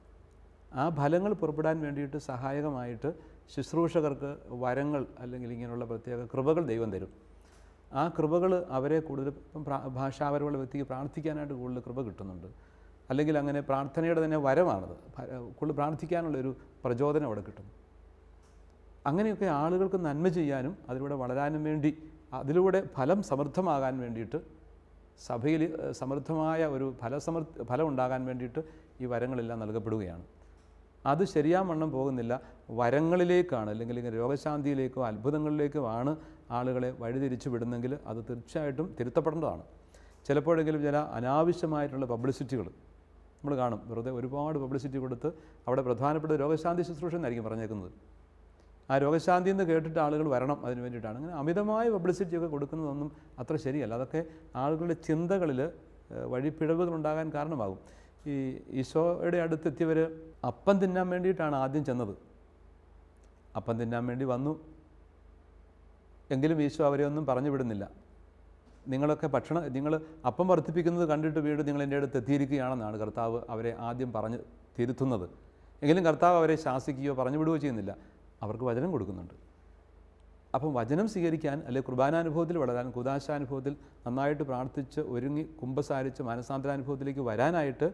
ആ ഫലങ്ങൾ പുറപ്പെടാൻ വേണ്ടിയിട്ട് സഹായകമായിട്ട് ശുശ്രൂഷകർക്ക് വരങ്ങൾ അല്ലെങ്കിൽ ഇങ്ങനെയുള്ള പ്രത്യേക കൃപകൾ ദൈവം തരും. ആ കൃപകൾ അവരെ കൂടുതൽ ഭാഷാപരമുള്ള വ്യക്തിക്ക് പ്രാർത്ഥിക്കാനായിട്ട് കൂടുതൽ കൃപ കിട്ടുന്നുണ്ട്. അല്ലെങ്കിൽ അങ്ങനെ പ്രാർത്ഥനയുടെ തന്നെ വരമാണത്, കൂടുതൽ പ്രാർത്ഥിക്കാനുള്ളൊരു പ്രചോദനം അവിടെ കിട്ടുന്നു. അങ്ങനെയൊക്കെ ആളുകൾക്ക് നന്മ ചെയ്യാനും അതിലൂടെ വളരാനും വേണ്ടി, അതിലൂടെ ഫലം സമൃദ്ധമാകാൻ വേണ്ടിയിട്ട്, സഭയിൽ സമൃദ്ധമായ ഒരു ഫലം ഉണ്ടാകാൻ വേണ്ടിയിട്ട് ഈ വരങ്ങളെല്ലാം നൽകപ്പെടുകയാണ്. അത് ശരിയാവണ്ണം പോകുന്നില്ല. വരങ്ങളിലേക്കാണ്, അല്ലെങ്കിൽ രോഗശാന്തിയിലേക്കോ അത്ഭുതങ്ങളിലേക്കോ ആണ് ആളുകളെ വഴിതിരിച്ചു വിടുന്നെങ്കിൽ അത് തീർച്ചയായിട്ടും തിരുത്തപ്പെടേണ്ടതാണ്. ചിലപ്പോഴെങ്കിലും ചില അനാവശ്യമായിട്ടുള്ള പബ്ലിസിറ്റികൾ നമ്മൾ കാണും. വെറുതെ ഒരുപാട് പബ്ലിസിറ്റി കൊടുത്ത് അവിടെ പ്രധാനപ്പെട്ട രോഗശാന്തി ശുശ്രൂഷ എന്നായിരിക്കും പറഞ്ഞേക്കുന്നത്. ആ രോഗശാന്തി എന്ന് കേട്ടിട്ട് ആളുകൾ വരണം അതിന് വേണ്ടിയിട്ടാണ്. അങ്ങനെ അമിതമായ പബ്ലിസിറ്റിയൊക്കെ കൊടുക്കുന്നതൊന്നും അത്ര ശരിയല്ല. അതൊക്കെ ആളുകളുടെ ചിന്തകളിൽ വഴിപ്പിഴവുകൾ ഉണ്ടാകാൻ കാരണമാകും. ഈ ഈശോയുടെ അടുത്തെത്തിയവർ അപ്പം തിന്നാൻ വേണ്ടിയിട്ടാണ് ആദ്യം ചെന്നത്. അപ്പം തിന്നാൻ വേണ്ടി വന്നു എങ്കിലും ഈശോ അവരെ ഒന്നും പറഞ്ഞു വിടുന്നില്ല. നിങ്ങളൊക്കെ നിങ്ങൾ അപ്പം വർദ്ധിപ്പിക്കുന്നത് കണ്ടിട്ട് വീണ്ടും നിങ്ങൾ എൻ്റെ അടുത്ത് എത്തിയിരിക്കുകയാണെന്നാണ് കർത്താവ് അവരെ ആദ്യം പറഞ്ഞ് തിരുത്തുന്നത്. എങ്കിലും കർത്താവ് അവരെ ശാസിക്കുകയോ പറഞ്ഞു വിടുകയോ ചെയ്യുന്നില്ല, അവർക്ക് വചനം കൊടുക്കുന്നുണ്ട്. അപ്പം വചനം സ്വീകരിക്കാൻ, അല്ലെങ്കിൽ കുർബാനാനുഭവത്തിൽ വളരാൻ, കുദാശാനുഭവത്തിൽ നന്നായിട്ട് പ്രാർത്ഥിച്ച് ഒരുങ്ങി കുമ്പസാരിച്ച് മാനസാന്തരാനുഭവത്തിലേക്ക് വരാനായിട്ട്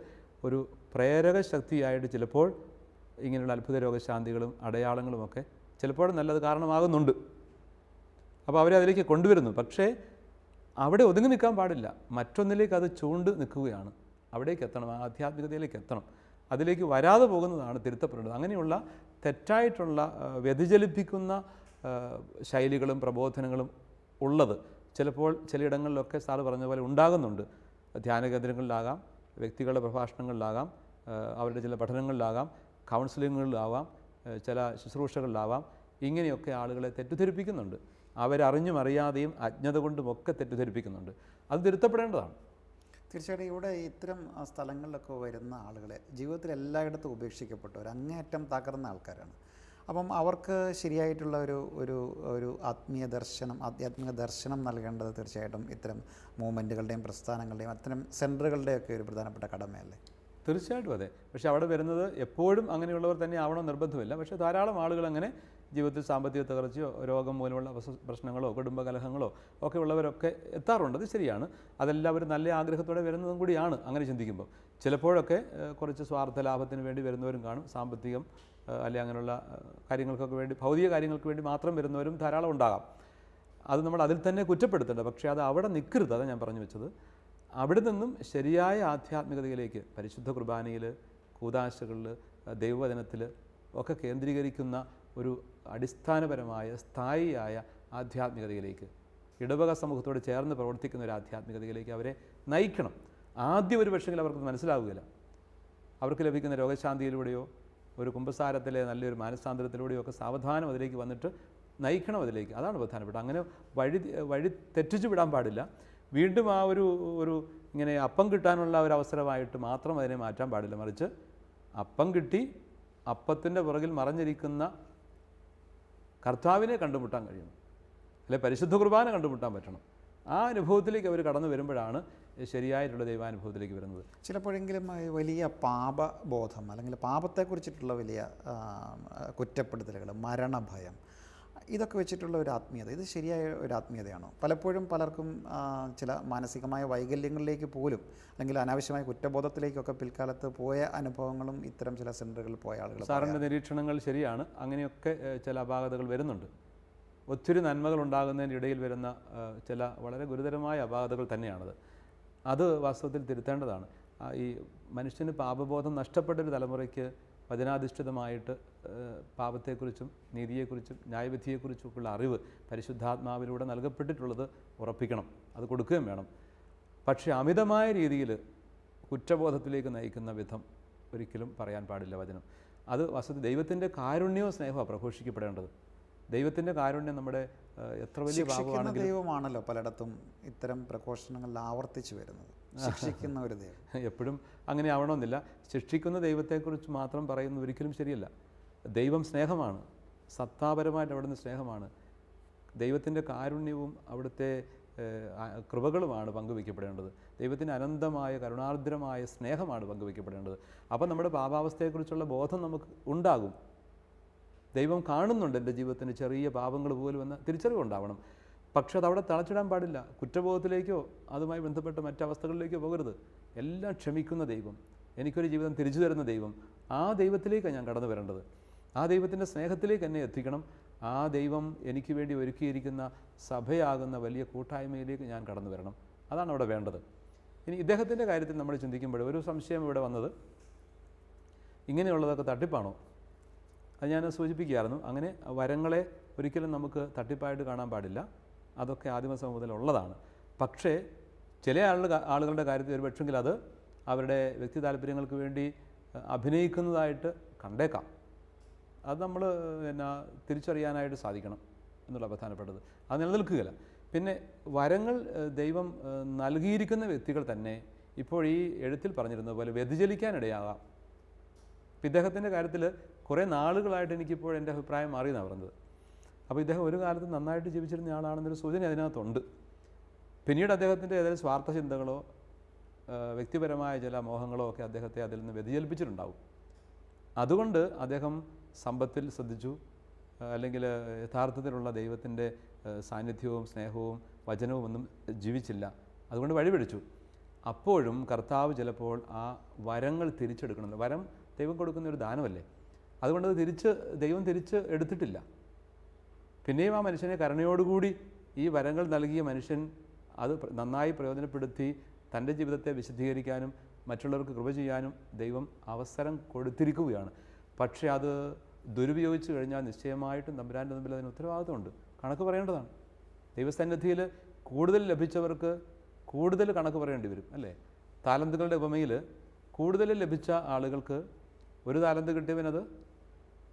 ഒരു പ്രേരക ശക്തിയായിട്ട് ചിലപ്പോൾ ഇങ്ങനെയുള്ള അത്ഭുത രോഗശാന്തികളും അടയാളങ്ങളുമൊക്കെ ചിലപ്പോൾ നല്ലത് കാരണമാകുന്നുണ്ട്. അപ്പോൾ അവരെ അതിലേക്ക് കൊണ്ടുവരുന്നു. പക്ഷേ അവിടെ ഒതുങ്ങി നിൽക്കാൻ പാടില്ല, മറ്റൊന്നിലേക്ക് അത് ചൂണ്ട് നിൽക്കുകയാണ്. അവിടേക്ക് എത്തണം, ആധ്യാത്മികതയിലേക്ക് എത്തണം. അതിലേക്ക് വരാതെ പോകുന്നതാണ് തിരുത്തപ്പെടേണ്ടത്. അങ്ങനെയുള്ള തെറ്റായിട്ടുള്ള വ്യതിചലിപ്പിക്കുന്ന ശൈലികളും പ്രബോധനങ്ങളും ഉള്ളത് ചിലപ്പോൾ ചിലയിടങ്ങളിലൊക്കെ സാറ് പറഞ്ഞ പോലെ ഉണ്ടാകുന്നുണ്ട്. ധ്യാന കേന്ദ്രങ്ങളിലാകാം, വ്യക്തികളുടെ പ്രഭാഷണങ്ങളിലാകാം, അവരുടെ ചില പഠനങ്ങളിലാകാം, കൗൺസിലിങ്ങുകളിലാവാം, ചില ശുശ്രൂഷകളിലാവാം. ഇങ്ങനെയൊക്കെ ആളുകളെ തെറ്റിദ്ധരിപ്പിക്കുന്നുണ്ട്. അവരറിഞ്ഞും അറിയാതെയും അജ്ഞത കൊണ്ടുമൊക്കെ തെറ്റിദ്ധരിപ്പിക്കുന്നുണ്ട്. അത് തിരുത്തപ്പെടേണ്ടതാണ്. തീർച്ചയായിട്ടും ഇവിടെ ഇത്തരം സ്ഥലങ്ങളിലൊക്കെ വരുന്ന ആളുകളെ ജീവിതത്തിൽ എല്ലായിടത്തും ഉപേക്ഷിക്കപ്പെട്ടവർ, അങ്ങേയറ്റം തകർന്ന ആൾക്കാരാണ്. അപ്പം അവർക്ക് ശരിയായിട്ടുള്ള ഒരു ആധ്യാത്മിക ദർശനം നൽകേണ്ടത് തീർച്ചയായിട്ടും ഇത്തരം മൂവ്മെൻറ്റുകളുടെയും പ്രസ്ഥാനങ്ങളുടെയും അത്തരം സെൻറ്ററുകളുടെയൊക്കെ ഒരു പ്രധാനപ്പെട്ട കടമയല്ലേ? തീർച്ചയായിട്ടും അതെ. പക്ഷേ അവിടെ വരുന്നത് എപ്പോഴും അങ്ങനെയുള്ളവർ തന്നെ ആവണം നിർബന്ധമില്ല. പക്ഷേ ധാരാളം ആളുകൾ അങ്ങനെ ജീവിതത്തിൽ സാമ്പത്തിക തകർച്ചയോ രോഗം മൂലമുള്ള പ്രശ്നങ്ങളോ കുടുംബകലഹങ്ങളോ ഒക്കെ ഉള്ളവരൊക്കെ എത്താറുണ്ട്. അത് ശരിയാണ്. അതെല്ലാവരും നല്ല ആഗ്രഹത്തോടെ വരുന്നതും കൂടിയാണ് അങ്ങനെ ചിന്തിക്കുമ്പോൾ. ചിലപ്പോഴൊക്കെ കുറച്ച് സ്വാർത്ഥ ലാഭത്തിന് വേണ്ടി വരുന്നവരും കാണും. സാമ്പത്തികം അല്ലെങ്കിൽ അങ്ങനെയുള്ള കാര്യങ്ങൾക്കൊക്കെ വേണ്ടി, ഭൗതിക കാര്യങ്ങൾക്ക് വേണ്ടി മാത്രം വരുന്നവരും ധാരാളം ഉണ്ടാകാം. അത് നമ്മൾ അതിൽ തന്നെ കുറ്റപ്പെടുത്തേണ്ട. പക്ഷേ അത് അവിടെ നിൽക്കരുത്. അതാണ് ഞാൻ പറഞ്ഞു വെച്ചത്. അവിടെ നിന്നും ശരിയായ ആധ്യാത്മികതയിലേക്ക് പരിശുദ്ധ കുർബാനയിൽ, കൂദാശകളിൽ, ദൈവവചനത്തിൽ ഒക്കെ കേന്ദ്രീകരിക്കുന്ന ഒരു അടിസ്ഥാനപരമായ സ്ഥായിയായ ആധ്യാത്മികതയിലേക്ക്, ഇടവക സമൂഹത്തോട് ചേർന്ന് പ്രവർത്തിക്കുന്ന ഒരു ആധ്യാത്മികതയിലേക്ക് അവരെ നയിക്കണം. ആദ്യം ഒരു പക്ഷെങ്കിൽ അവർക്ക് മനസ്സിലാവുകയില്ല. അവർക്ക് ലഭിക്കുന്ന രോഗശാന്തിയിലൂടെയോ ഒരു കുമ്പസാരത്തിലെ നല്ലൊരു മാനസാന്തരത്തിലൂടെയോ ഒക്കെ സാവധാനം അതിലേക്ക് വന്നിട്ട് നയിക്കണം അതിലേക്ക്. അതാണ് പ്രധാനപ്പെട്ട. അങ്ങനെ വഴി തെറ്റിച്ചു വിടാൻ പാടില്ല. വീണ്ടും ആ ഒരു ഇങ്ങനെ അപ്പം കിട്ടാനുള്ള ഒരു അവസരമായിട്ട് മാത്രം അതിനെ മാറ്റാൻ പാടില്ല. മറിച്ച് അപ്പം കിട്ടി, അപ്പത്തിൻ്റെ പുറകിൽ മറഞ്ഞിരിക്കുന്ന കർത്താവിനെ കണ്ടുമുട്ടാൻ കഴിയണം, അല്ലെ പരിശുദ്ധ കുർബാന കണ്ടുമുട്ടാൻ പറ്റണം. ആ അനുഭവത്തിലേക്ക് അവർ കടന്നു വരുമ്പോഴാണ് ശരിയായിട്ടുള്ള ദൈവാനുഭവത്തിലേക്ക് വരുന്നത്. ചിലപ്പോഴെങ്കിലും വലിയ പാപബോധം അല്ലെങ്കിൽ പാപത്തെക്കുറിച്ചിട്ടുള്ള വലിയ കുറ്റപ്പെടുത്തലുകൾ, മരണഭയം, ഇതൊക്കെ വെച്ചിട്ടുള്ള ഒരു ആത്മീയത, ഇത് ശരിയായ ഒരു ആത്മീയതയാണോ? പലപ്പോഴും പലർക്കും ചില മാനസികമായ വൈകല്യങ്ങളിലേക്ക് പോലും, അല്ലെങ്കിൽ അനാവശ്യമായ കുറ്റബോധത്തിലേക്കൊക്കെ പിൽക്കാലത്ത് പോയ അനുഭവങ്ങളും ഇത്തരം ചില സെൻറ്ററുകളിൽ പോയ ആളുകൾ. സാറിൻ്റെ നിരീക്ഷണങ്ങൾ ശരിയാണ്. അങ്ങനെയൊക്കെ ചില അപാകതകൾ വരുന്നുണ്ട്. ഒത്തിരി നന്മകൾ ഉണ്ടാകുന്നതിൻ്റെ ഇടയിൽ വരുന്ന ചില വളരെ ഗുരുതരമായ അപാകതകൾ തന്നെയാണത്. അത് വാസ്തവത്തിൽ തിരുത്തേണ്ടതാണ്. ഈ മനുഷ്യന് പാപബോധം നഷ്ടപ്പെട്ടൊരു തലമുറയ്ക്ക് വചനാധിഷ്ഠിതമായിട്ട് പാപത്തെക്കുറിച്ചും നീതിയെക്കുറിച്ചും ന്യായവിധിയെക്കുറിച്ചും ഉള്ള അറിവ് പരിശുദ്ധാത്മാവിലൂടെ നൽകപ്പെട്ടിട്ടുള്ളത് ഉറപ്പിക്കണം, അത് കൊടുക്കുകയും വേണം. പക്ഷേ അമിതമായ രീതിയിൽ കുറ്റബോധത്തിലേക്ക് നയിക്കുന്ന വിധം ഒരിക്കലും പറയാൻ പാടില്ല വചനം. അത് വസ്തുത ദൈവത്തിൻ്റെ കാരുണ്യവും സ്നേഹമാണ് പ്രഘോഷിക്കപ്പെടേണ്ടത്. ദൈവത്തിൻ്റെ കാരുണ്യം നമ്മുടെ എത്ര വലിയ പാപമാണെങ്കിലും ദൈവമാണല്ലോ പലയിടത്തും ഇത്തരം പ്രഘോഷണങ്ങളിൽ ആവർത്തിച്ചു വരുന്നത്, ശിക്ഷിക്കുന്ന ഒരു ദൈവം. എപ്പോഴും അങ്ങനെ ആവണമെന്നില്ല. ശിക്ഷിക്കുന്ന ദൈവത്തെക്കുറിച്ച് മാത്രം പറയുന്നത് ഒരിക്കലും ശരിയല്ല. ദൈവം സ്നേഹമാണ്, സത്താപരമായിട്ട് അവിടുന്ന് സ്നേഹമാണ്. ദൈവത്തിൻ്റെ കാരുണ്യവും അവിടുത്തെ കൃപകളുമാണ് പങ്കുവയ്ക്കപ്പെടേണ്ടത്. ദൈവത്തിൻ്റെ അനന്തമായ കരുണാർദ്രമായ സ്നേഹമാണ് പങ്കുവയ്ക്കപ്പെടേണ്ടത്. അപ്പം നമ്മുടെ പാപാവസ്ഥയെക്കുറിച്ചുള്ള ബോധം നമുക്ക് ഉണ്ടാകും. ദൈവം കാണുന്നുണ്ട് എൻ്റെ ജീവിതത്തിന് ചെറിയ പാപങ്ങൾ പോലും എന്ന തിരിച്ചറിവുണ്ടാവണം. പക്ഷെ അതവിടെ തളച്ചിടാൻ പാടില്ല. കുറ്റബോധത്തിലേക്കോ അതുമായി ബന്ധപ്പെട്ട മറ്റവസ്ഥകളിലേക്കോ പോകരുത്. എല്ലാം ക്ഷമിക്കുന്ന ദൈവം, എനിക്കൊരു ജീവിതം തിരിച്ചു തരുന്ന ദൈവം, ആ ദൈവത്തിലേക്കാണ് ഞാൻ കടന്നു വരേണ്ടത്. ആ ദൈവത്തിൻ്റെ സ്നേഹത്തിലേക്ക് എന്നെ എത്തിക്കണം. ആ ദൈവം എനിക്ക് വേണ്ടി ഒരുക്കിയിരിക്കുന്ന സഭയാകുന്ന വലിയ കൂട്ടായ്മയിലേക്ക് ഞാൻ കടന്നു വരണം. അതാണ് അവിടെ വേണ്ടത്. ഇനി ഇദ്ദേഹത്തിൻ്റെ കാര്യത്തിൽ നമ്മൾ ചിന്തിക്കുമ്പോൾ ഒരു സംശയം ഇവിടെ വന്നത്, ഇങ്ങനെയുള്ളതൊക്കെ തട്ടിപ്പാണോ? അത് ഞാൻ സൂചിപ്പിക്കുകയായിരുന്നു. അങ്ങനെ വരങ്ങളെ ഒരിക്കലും നമുക്ക് തട്ടിപ്പായിട്ട് കാണാൻ പാടില്ല. അതൊക്കെ ആദിമസഭ മുതലുള്ളതാണ്. പക്ഷേ ചില ആളുകളുടെ കാര്യത്തിൽ ഒരു പക്ഷെങ്കിൽ അത് അവരുടെ വ്യക്തി താല്പര്യങ്ങൾക്ക് വേണ്ടി അഭിനയിക്കുന്നതായിട്ട് കണ്ടേക്കാം. അത് നമ്മൾ തിരിച്ചറിയാനായിട്ട് സാധിക്കണം എന്നുള്ള പ്രധാനപ്പെട്ടത്. അത് നിലനിൽക്കുകയില്ല. പിന്നെ വരങ്ങൾ ദൈവം നൽകിയിരിക്കുന്ന വ്യക്തികൾ തന്നെ ഇപ്പോൾ ഈ എഴുത്തിൽ പറഞ്ഞിരുന്നത് പോലെ വ്യതിചലിക്കാനിടയാകാം. ഇപ്പം ഇദ്ദേഹത്തിൻ്റെ കാര്യത്തിൽ കുറേ നാളുകളായിട്ട് എനിക്കിപ്പോൾ എൻ്റെ അഭിപ്രായം മാറിയെന്നാണ് പറഞ്ഞത്. അപ്പോൾ ഇദ്ദേഹം ഒരു കാലത്ത് നന്നായിട്ട് ജീവിച്ചിരുന്ന ആളാണെന്നൊരു സൂചന അതിനകത്തുണ്ട്. പിന്നീട് അദ്ദേഹത്തിൻ്റെ ഏതെങ്കിലും സ്വാർത്ഥ ചിന്തകളോ വ്യക്തിപരമായ ചില മോഹങ്ങളോ ഒക്കെ അദ്ദേഹത്തെ അതിൽ നിന്ന് വ്യതിചലിപ്പിച്ചിട്ടുണ്ടാവും. അതുകൊണ്ട് അദ്ദേഹം സമ്പത്തിൽ ശ്രദ്ധിച്ചു, അല്ലെങ്കിൽ യഥാർത്ഥത്തിലുള്ള ദൈവത്തിൻ്റെ സാന്നിധ്യവും സ്നേഹവും വചനവും ഒന്നും ജീവിച്ചില്ല. അതുകൊണ്ട് വഴിപിടിച്ചു. അപ്പോഴും കർത്താവ് ചിലപ്പോൾ ആ വരങ്ങൾ തിരിച്ചെടുക്കണം. വരം ദൈവം കൊടുക്കുന്ന ഒരു ദാനമല്ലേ, അതുകൊണ്ട് അത് ദൈവം തിരിച്ച് എടുത്തിട്ടില്ല. പിന്നെയും ആ മനുഷ്യനെ കരുണയോടുകൂടി ഈ വരങ്ങൾ നൽകിയ മനുഷ്യൻ അത് നന്നായി പ്രയോജനപ്പെടുത്തി തൻ്റെ ജീവിതത്തെ വിശദീകരിക്കാനും മറ്റുള്ളവർക്ക് കൃപ ചെയ്യാനും ദൈവം അവസരം കൊടുത്തിരിക്കുകയാണ്. പക്ഷേ അത് ദുരുപയോഗിച്ച് കഴിഞ്ഞാൽ നിശ്ചയമായിട്ടും തമ്പുരാൻ്റെ മുമ്പിൽ അതിന് ഉത്തരവാദിത്വമുണ്ട്, കണക്ക് പറയേണ്ടതാണ്. ദൈവസന്നിധിയിൽ കൂടുതൽ ലഭിച്ചവർക്ക് കൂടുതൽ കണക്ക് പറയേണ്ടി വരും, അല്ലേ? താലന്തുകളുടെ ഉപമയിൽ കൂടുതൽ ലഭിച്ച ആളുകൾക്ക് 1 താലന്ത് കിട്ടിയവനത്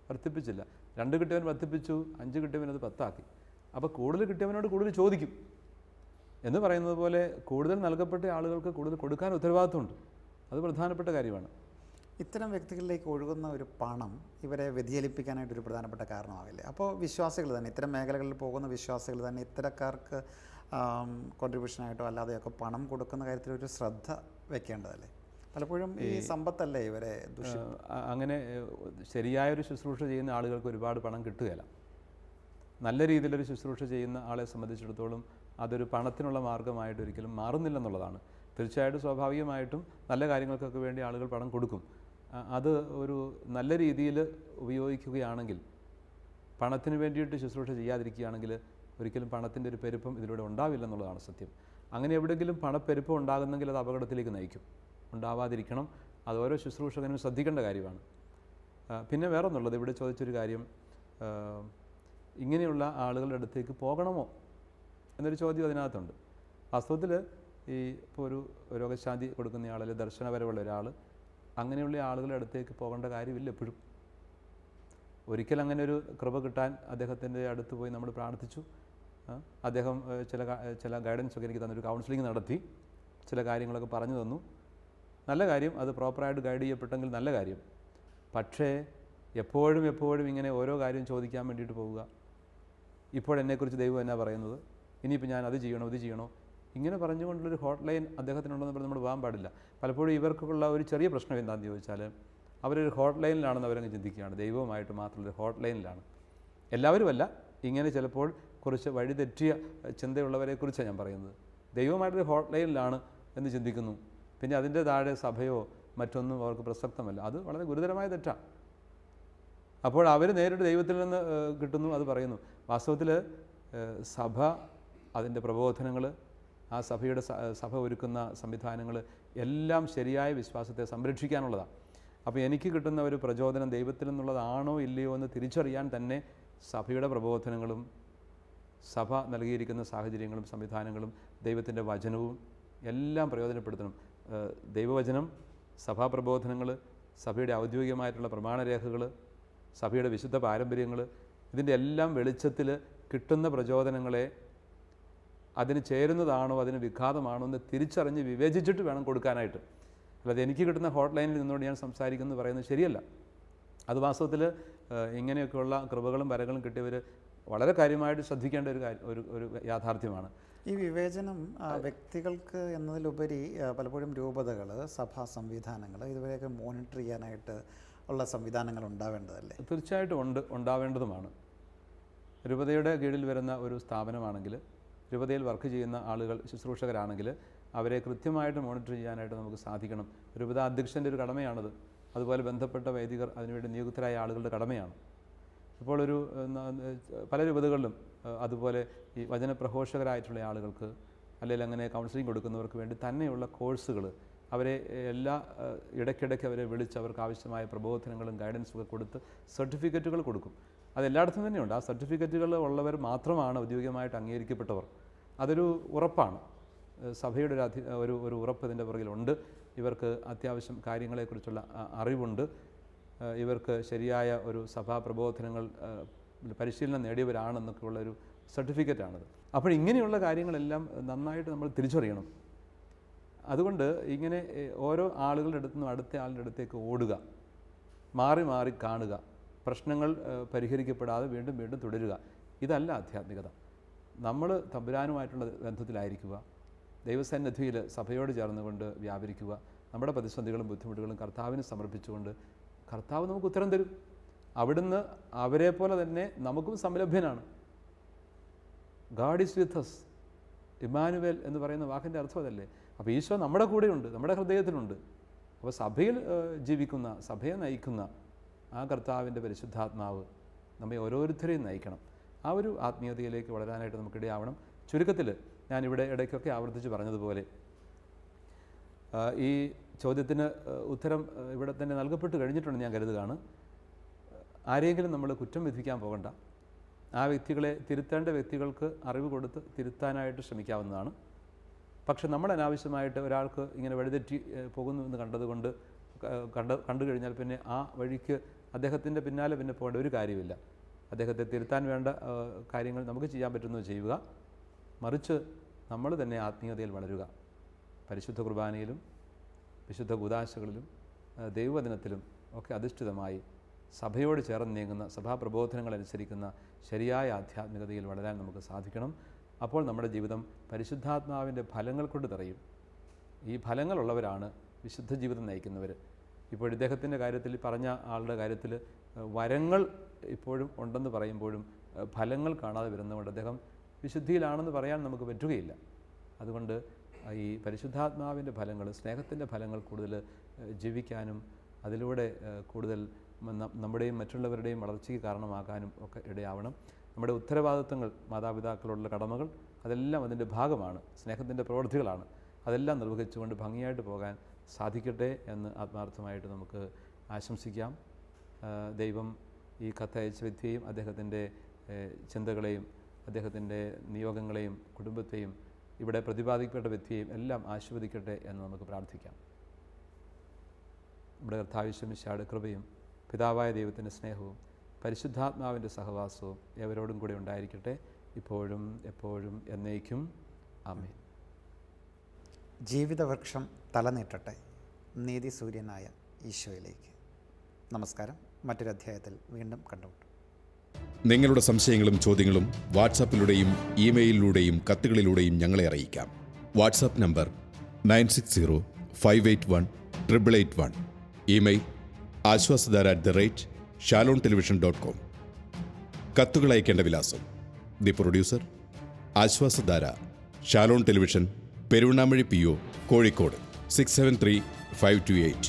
വർദ്ധിപ്പിച്ചില്ല, 2 കിട്ടിയവൻ വർദ്ധിപ്പിച്ചു, 5 കിട്ടിയവനത് 10 ആക്കി. അപ്പോൾ കൂടുതൽ കിട്ടിയവനോട് കൂടുതൽ ചോദിക്കും എന്ന് പറയുന്നത് പോലെ കൂടുതൽ നൽകപ്പെട്ട ആളുകൾക്ക് കൂടുതൽ കൊടുക്കാൻ ഉത്തരവാദിത്വമുണ്ട്. അത് പ്രധാനപ്പെട്ട കാര്യമാണ്. ഇത്തരം വ്യക്തികളിലേക്ക് ഒഴുകുന്ന ഒരു പണം ഇവരെ വ്യതിചലിപ്പിക്കാനായിട്ടൊരു പ്രധാനപ്പെട്ട കാരണമാവില്ലേ? അപ്പോൾ വിശ്വാസികൾ തന്നെ, ഇത്തരം മേഖലകളിൽ പോകുന്ന വിശ്വാസികൾ തന്നെ ഇത്തരക്കാർക്ക് കോൺട്രിബ്യൂഷനായിട്ടോ അല്ലാതെയൊക്കെ പണം കൊടുക്കുന്ന കാര്യത്തിൽ ഒരു ശ്രദ്ധ വെക്കേണ്ടതല്ലേ? പലപ്പോഴും ഈ സമ്പത്തല്ലേ ഇവരെ അങ്ങനെ ശരിയായൊരു ശുശ്രൂഷ ചെയ്യുന്ന ആളുകൾക്ക് ഒരുപാട് പണം കിട്ടുകയില്ല. നല്ല രീതിയിലൊരു ശുശ്രൂഷ ചെയ്യുന്ന ആളെ സംബന്ധിച്ചിടത്തോളം അതൊരു പണത്തിനുള്ള മാർഗ്ഗമായിട്ട് ഒരിക്കലും മാറുന്നില്ലെന്നുള്ളതാണ്. തീർച്ചയായിട്ടും സ്വാഭാവികമായിട്ടും നല്ല കാര്യങ്ങൾക്കൊക്കെ വേണ്ടി ആളുകൾ പണം കൊടുക്കും. അത് ഒരു നല്ല രീതിയിൽ ഉപയോഗിക്കുകയാണെങ്കിൽ, പണത്തിന് വേണ്ടിയിട്ട് ശുശ്രൂഷ ചെയ്യാതിരിക്കുകയാണെങ്കിൽ ഒരിക്കലും പണത്തിൻ്റെ ഒരു പെരുപ്പം ഇതിലൂടെ ഉണ്ടാവില്ലെന്നുള്ളതാണ് സത്യം. അങ്ങനെ എവിടെയെങ്കിലും പണപ്പെരുപ്പം ഉണ്ടാകുന്നെങ്കിൽ അത് അപകടത്തിലേക്ക് നയിക്കും. ഉണ്ടാവാതിരിക്കണം. അത് ഓരോ ശുശ്രൂഷകനും ശ്രദ്ധിക്കേണ്ട കാര്യമാണ്. പിന്നെ വേറെ ഒന്നുള്ളത്, ഇവിടെ ചോദിച്ചൊരു കാര്യം, ഇങ്ങനെയുള്ള ആളുകളുടെ അടുത്തേക്ക് പോകണമോ എന്നൊരു ചോദ്യം അതിനകത്തുണ്ട്. വാസ്തവത്തിൽ ഇപ്പോൾ ഒരു രോഗശാന്തി കൊടുക്കുന്ന ആൾ, അല്ലെങ്കിൽ ദർശനപരമുള്ള ഒരാൾ, അങ്ങനെയുള്ള ആളുകളുടെ അടുത്തേക്ക് പോകേണ്ട കാര്യമില്ല എപ്പോഴും. ഒരിക്കൽ അങ്ങനെ ഒരു കൃപ കിട്ടാൻ അദ്ദേഹത്തിൻ്റെ അടുത്ത് പോയി നമ്മൾ പ്രാർത്ഥിച്ചു. അദ്ദേഹം ചില ഗൈഡൻസൊക്കെ എനിക്ക് തന്നൊരു കൗൺസിലിംഗ് നടത്തി, ചില കാര്യങ്ങളൊക്കെ പറഞ്ഞു തന്നു. നല്ല കാര്യം, അത് പ്രോപ്പറായിട്ട് ഗൈഡ് ചെയ്യപ്പെട്ടെങ്കിൽ നല്ല കാര്യം. പക്ഷേ എപ്പോഴും ഇങ്ങനെ ഓരോ കാര്യം ചോദിക്കാൻ വേണ്ടിയിട്ട് പോവുക, ഇപ്പോഴെന്നെക്കുറിച്ച് ദൈവം എന്നാ പറയുന്നത്, ഇനിയിപ്പോൾ ഞാൻ അത് ചെയ്യണോ ഇത് ചെയ്യണോ, ഇങ്ങനെ പറഞ്ഞുകൊണ്ടുള്ളൊരു ഹോട്ട് ലൈൻ അദ്ദേഹത്തിനുണ്ടെന്ന് പറഞ്ഞ് നമ്മൾ പോകാൻ പാടില്ല. പലപ്പോഴും ഇവർക്കുള്ള ഒരു ചെറിയ പ്രശ്നം എന്താണെന്ന് ചോദിച്ചാൽ, അവരൊരു ഹോട്ട് ലൈനിലാണെന്ന് അവരങ്ങ് ചിന്തിക്കുകയാണ്. ദൈവവുമായിട്ട് മാത്രമൊരു ഹോട്ട് ലൈനിലാണ്. എല്ലാവരുമല്ല, ഇങ്ങനെ ചിലപ്പോൾ കുറച്ച് വഴിതെറ്റിയ ചിന്തയുള്ളവരെക്കുറിച്ചാണ് ഞാൻ പറയുന്നത്. ദൈവമായിട്ടൊരു ഹോട്ട് ലൈനിലാണ് എന്ന് ചിന്തിക്കുന്നു. പിന്നെ അതിൻ്റെ താഴെ സഭയോ മറ്റൊന്നും അവർക്ക് പ്രസക്തമല്ല. അത് വളരെ ഗുരുതരമായ തെറ്റാണ്. അപ്പോൾ അവർ നേരിട്ട് ദൈവത്തിൽ നിന്ന് കിട്ടുന്നു, അത് പറയുന്നു. വാസ്തവത്തിൽ സഭ, അതിൻ്റെ പ്രബോധനങ്ങൾ, ആ സഭ ഒരുക്കുന്ന സംവിധാനങ്ങൾ എല്ലാം ശരിയായ വിശ്വാസത്തെ സംരക്ഷിക്കാനുള്ളതാണ്. അപ്പോൾ എനിക്ക് കിട്ടുന്ന ഒരു പ്രചോദനം ദൈവത്തിൽ നിന്നുള്ളതാണോ ഇല്ലയോ എന്ന് തിരിച്ചറിയാൻ തന്നെ സഭയുടെ പ്രബോധനങ്ങളും സഭ നൽകിയിരിക്കുന്ന സാഹചര്യങ്ങളും സംവിധാനങ്ങളും ദൈവത്തിൻ്റെ വചനവും എല്ലാം പ്രയോജനപ്പെടുത്തണം. ദൈവവചനം, സഭാ പ്രബോധനങ്ങൾ, സഭയുടെ ഔദ്യോഗികമായിട്ടുള്ള പ്രമാണരേഖകൾ, സഭയുടെ വിശുദ്ധ പാരമ്പര്യങ്ങൾ, ഇതിൻ്റെ എല്ലാം വെളിച്ചത്തിൽ കിട്ടുന്ന പ്രചോദനങ്ങളെ അതിന് ചേരുന്നതാണോ അതിന് വിഘാതമാണോ എന്ന് തിരിച്ചറിഞ്ഞ് വിവേചിച്ചിട്ട് വേണം കൊടുക്കാനായിട്ട്. അല്ലാതെ എനിക്ക് കിട്ടുന്ന ഹോട്ട് ലൈനിൽ നിന്നുകൊണ്ട് ഞാൻ സംസാരിക്കുന്നത് പറയുന്നത് ശരിയല്ല. അത് വാസ്തവത്തിൽ ഇങ്ങനെയൊക്കെയുള്ള കൃപകളും വരകളും കിട്ടിയവർ വളരെ കാര്യമായിട്ട് ശ്രദ്ധിക്കേണ്ട ഒരു യാഥാർത്ഥ്യമാണ്. ഈ വിവേചനം വ്യക്തികൾക്ക് എന്നതിലുപരി പലപ്പോഴും രൂപതകൾ, സഭാ സംവിധാനങ്ങൾ ഇതുവരെയൊക്കെ മോണിറ്റർ ചെയ്യാനായിട്ട് ഉള്ള സംവിധാനങ്ങൾ ഉണ്ടാവേണ്ടതല്ലേ? തീർച്ചയായിട്ടും ഉണ്ടാവേണ്ടതുമാണ്. രൂപതയുടെ കീഴിൽ വരുന്ന ഒരു സ്ഥാപനമാണെങ്കിൽ, രൂപതയിൽ വർക്ക് ചെയ്യുന്ന ആളുകൾ ശുശ്രൂഷകരാണെങ്കിൽ അവരെ കൃത്യമായിട്ട് മോണിറ്റർ ചെയ്യാനായിട്ട് നമുക്ക് സാധിക്കണം. രൂപത അധ്യക്ഷൻ്റെ ഒരു കടമയാണത്. അതുപോലെ ബന്ധപ്പെട്ട വൈദികർ, അതിനുവേണ്ടി നിയുക്തരായ ആളുകളുടെ കടമയാണ്. ഇപ്പോൾ പല രൂപതകളിലും അതുപോലെ ഈ വചനപ്രഘോഷകരായിട്ടുള്ള ആളുകൾക്ക് അല്ലെങ്കിൽ അങ്ങനെ കൗൺസിലിംഗ് കൊടുക്കുന്നവർക്ക് വേണ്ടി തന്നെയുള്ള കോഴ്സുകൾ, അവരെ ഇടയ്ക്കിടയ്ക്ക് അവരെ വിളിച്ച് അവർക്ക് ആവശ്യമായ പ്രബോധനങ്ങളും ഗൈഡൻസും കൊടുത്ത് സർട്ടിഫിക്കറ്റുകൾ കൊടുക്കും. അതെല്ലായിടത്തും തന്നെയുണ്ട്. ആ സർട്ടിഫിക്കറ്റുകൾ ഉള്ളവർ മാത്രമാണ് ഔദ്യോഗികമായിട്ട് അംഗീകരിക്കപ്പെട്ടവർ. അതൊരു ഉറപ്പാണ്. സഭയുടെ ഒരു ഉറപ്പ് ഇതിൻ്റെ പുറകിലുണ്ട്. ഇവർക്ക് അത്യാവശ്യം കാര്യങ്ങളെക്കുറിച്ചുള്ള അറിവുണ്ട്. ഇവർക്ക് ശരിയായ ഒരു സഭാ പ്രബോധനങ്ങൾ പരിശീലനം നേടിയവരാണെന്നൊക്കെയുള്ളൊരു സർട്ടിഫിക്കറ്റാണത്. അപ്പോൾ ഇങ്ങനെയുള്ള കാര്യങ്ങളെല്ലാം നന്നായിട്ട് നമ്മൾ തിരിച്ചറിയണം. അതുകൊണ്ട് ഇങ്ങനെ ഓരോ ആളുകളുടെ അടുത്തു നിന്നും അടുത്ത ആളുടെ അടുത്തേക്ക് ഓടുക, മാറി മാറി കാണുക, പ്രശ്നങ്ങൾ പരിഹരിക്കപ്പെടാതെ വീണ്ടും വീണ്ടും തുടരുക, ഇതല്ല ആധ്യാത്മികത. നമ്മൾ തമ്പുരാനുമായിട്ടുള്ള ബന്ധത്തിലായിരിക്കുക, ദൈവസന്നിധിയിൽ സഭയോട് ചേർന്നുകൊണ്ട് വ്യാപരിക്കുക, നമ്മുടെ പ്രതിസന്ധികളും ബുദ്ധിമുട്ടുകളും കർത്താവിന് സമർപ്പിച്ചുകൊണ്ട് കർത്താവ് നമുക്ക് ഉത്തരം തരും. അവിടുന്ന് അവരെ പോലെ തന്നെ നമുക്കും സംലഭ്യനാണ്. God is with us. Emmanuel എന്ന് പറയുന്ന വാക്കിൻ്റെ അർത്ഥം അതല്ലേ? അപ്പോൾ ഈശോ നമ്മുടെ കൂടെയുണ്ട്, നമ്മുടെ ഹൃദയത്തിലുണ്ട്. അപ്പോൾ സഭയിൽ ജീവിക്കുന്ന, സഭയെ നയിക്കുന്ന ആ കർത്താവിൻ്റെ പരിശുദ്ധാത്മാവ് നമ്മെ ഓരോരുത്തരെയും നയിക്കണം. ആ ഒരു ആത്മീയതയിലേക്ക് വളരാനായിട്ട് നമുക്കിടയാവണം. ചുരുക്കത്തിൽ ഞാനിവിടെ ഇടയ്ക്കൊക്കെ ആവർത്തിച്ച് പറഞ്ഞതുപോലെ ഈ ചോദ്യത്തിന് ഉത്തരം ഇവിടെ തന്നെ നൽകപ്പെട്ട് കഴിഞ്ഞിട്ടുണ്ട് ഞാൻ കരുതുകയാണ്. ആരെങ്കിലും നമ്മൾ കുറ്റം വിധിക്കാൻ പോകണ്ട. ആ വ്യക്തികളെ തിരുത്തേണ്ട വ്യക്തികൾക്ക് അറിവ് കൊടുത്ത് തിരുത്താനായിട്ട് ശ്രമിക്കാവുന്നതാണ്. പക്ഷെ നമ്മൾ അനാവശ്യമായിട്ട് ഒരാൾക്ക് ഇങ്ങനെ വഴിതെറ്റി പോകുന്നു എന്ന് കണ്ടു കഴിഞ്ഞാൽ പിന്നെ ആ വഴിക്ക് അദ്ദേഹത്തിൻ്റെ പിന്നാലെ പിന്നെ പോകേണ്ട ഒരു കാര്യമില്ല. അദ്ദേഹത്തെ തിരുത്താൻ വേണ്ട കാര്യങ്ങൾ നമുക്ക് ചെയ്യാൻ പറ്റുന്നത് ചെയ്യുക. മറിച്ച് നമ്മൾ തന്നെ ആത്മീയതയിൽ വളരുക. പരിശുദ്ധ കുർബാനയിലും വിശുദ്ധ കൂദാശകളിലും ദൈവവചനത്തിലും ഒക്കെ അധിഷ്ഠിതമായി സഭയോട് ചേർന്ന് നീങ്ങുന്ന സഭാപ്രബോധനങ്ങൾ അനുസരിക്കുന്ന ശരിയായ ആധ്യാത്മികതയിൽ വളരാൻ നമുക്ക് സാധിക്കണം. അപ്പോൾ നമ്മുടെ ജീവിതം പരിശുദ്ധാത്മാവിൻ്റെ ഫലങ്ങൾ കൊണ്ട് നിറയും. ഈ ഫലങ്ങളുള്ളവരാണ് വിശുദ്ധ ജീവിതം നയിക്കുന്നവർ. ഇപ്പോൾ ഇദ്ദേഹത്തിൻ്റെ കാര്യത്തിൽ, പറഞ്ഞ ആളുടെ കാര്യത്തിൽ വരങ്ങൾ ഇപ്പോഴും ഉണ്ടെന്ന് പറയുമ്പോഴും ഫലങ്ങൾ കാണാതെ വരുന്നതുകൊണ്ട് അദ്ദേഹം വിശുദ്ധിയിലാണെന്ന് പറയാൻ നമുക്ക് പറ്റുകയില്ല. അതുകൊണ്ട് ഈ പരിശുദ്ധാത്മാവിൻ്റെ ഫലങ്ങൾ, സ്നേഹത്തിൻ്റെ ഫലങ്ങൾ കൂടുതൽ ജീവിക്കാനും അതിലൂടെ കൂടുതൽ നമ്മുടെയും മറ്റുള്ളവരുടെയും വളർച്ചയ്ക്ക് കാരണമാക്കാനും ഒക്കെ ഇടയാവണം. നമ്മുടെ ഉത്തരവാദിത്വങ്ങൾ, മാതാപിതാക്കളോടുള്ള കടമകൾ, അതെല്ലാം അതിൻ്റെ ഭാഗമാണ്, സ്നേഹത്തിൻ്റെ പ്രവൃത്തികളാണ്. അതെല്ലാം നിർവഹിച്ചുകൊണ്ട് ഭംഗിയായിട്ട് പോകാൻ സാധിക്കട്ടെ എന്ന് ആത്മാർത്ഥമായിട്ട് നമുക്ക് ആശംസിക്കാം. ദൈവം ഈ കത്തയച്ച വ്യക്തിയെയും അദ്ദേഹത്തിൻ്റെ ചിന്തകളെയും അദ്ദേഹത്തിൻ്റെ നിയോഗങ്ങളെയും കുടുംബത്തെയും ഇവിടെ പ്രതിപാദിക്കപ്പെട്ട വ്യക്തിയെയും എല്ലാം ആശീർവദിക്കട്ടെ എന്ന് നമുക്ക് പ്രാർത്ഥിക്കാം. നമ്മുടെ കർത്താവിശ്വമിശിഹായുടെ കൃപയും പിതാവായ ദൈവത്തിൻ്റെ സ്നേഹവും പരിശുദ്ധാത്മാവിൻ്റെ സഹവാസവും എവരോടും കൂടെ ഉണ്ടായിരിക്കട്ടെ, ഇപ്പോഴും എപ്പോഴും എന്നേക്കും. ആമേൻ. ജീവിതവൃക്ഷം തലനീട്ടട്ടെ നീതി സൂര്യനായ ഈശോയിലേക്ക്. നമസ്കാരം. മറ്റൊരു അധ്യായത്തിൽ വീണ്ടും കണ്ടുമുട്ടും. നിങ്ങളുടെ സംശയങ്ങളും ചോദ്യങ്ങളും വാട്സാപ്പിലൂടെയും ഇമെയിലിലൂടെയും കത്തുകളിലൂടെയും ഞങ്ങളെ അറിയിക്കാം. WhatsApp number 9605818881. Email ashwasadhara@shalomtelevision.com. കത്തുകൾ അയക്കേണ്ട വിലാസം: the producer, Aswasadhara, Shalom television, Peruvannamuzhi PO, Kozhikode 673528.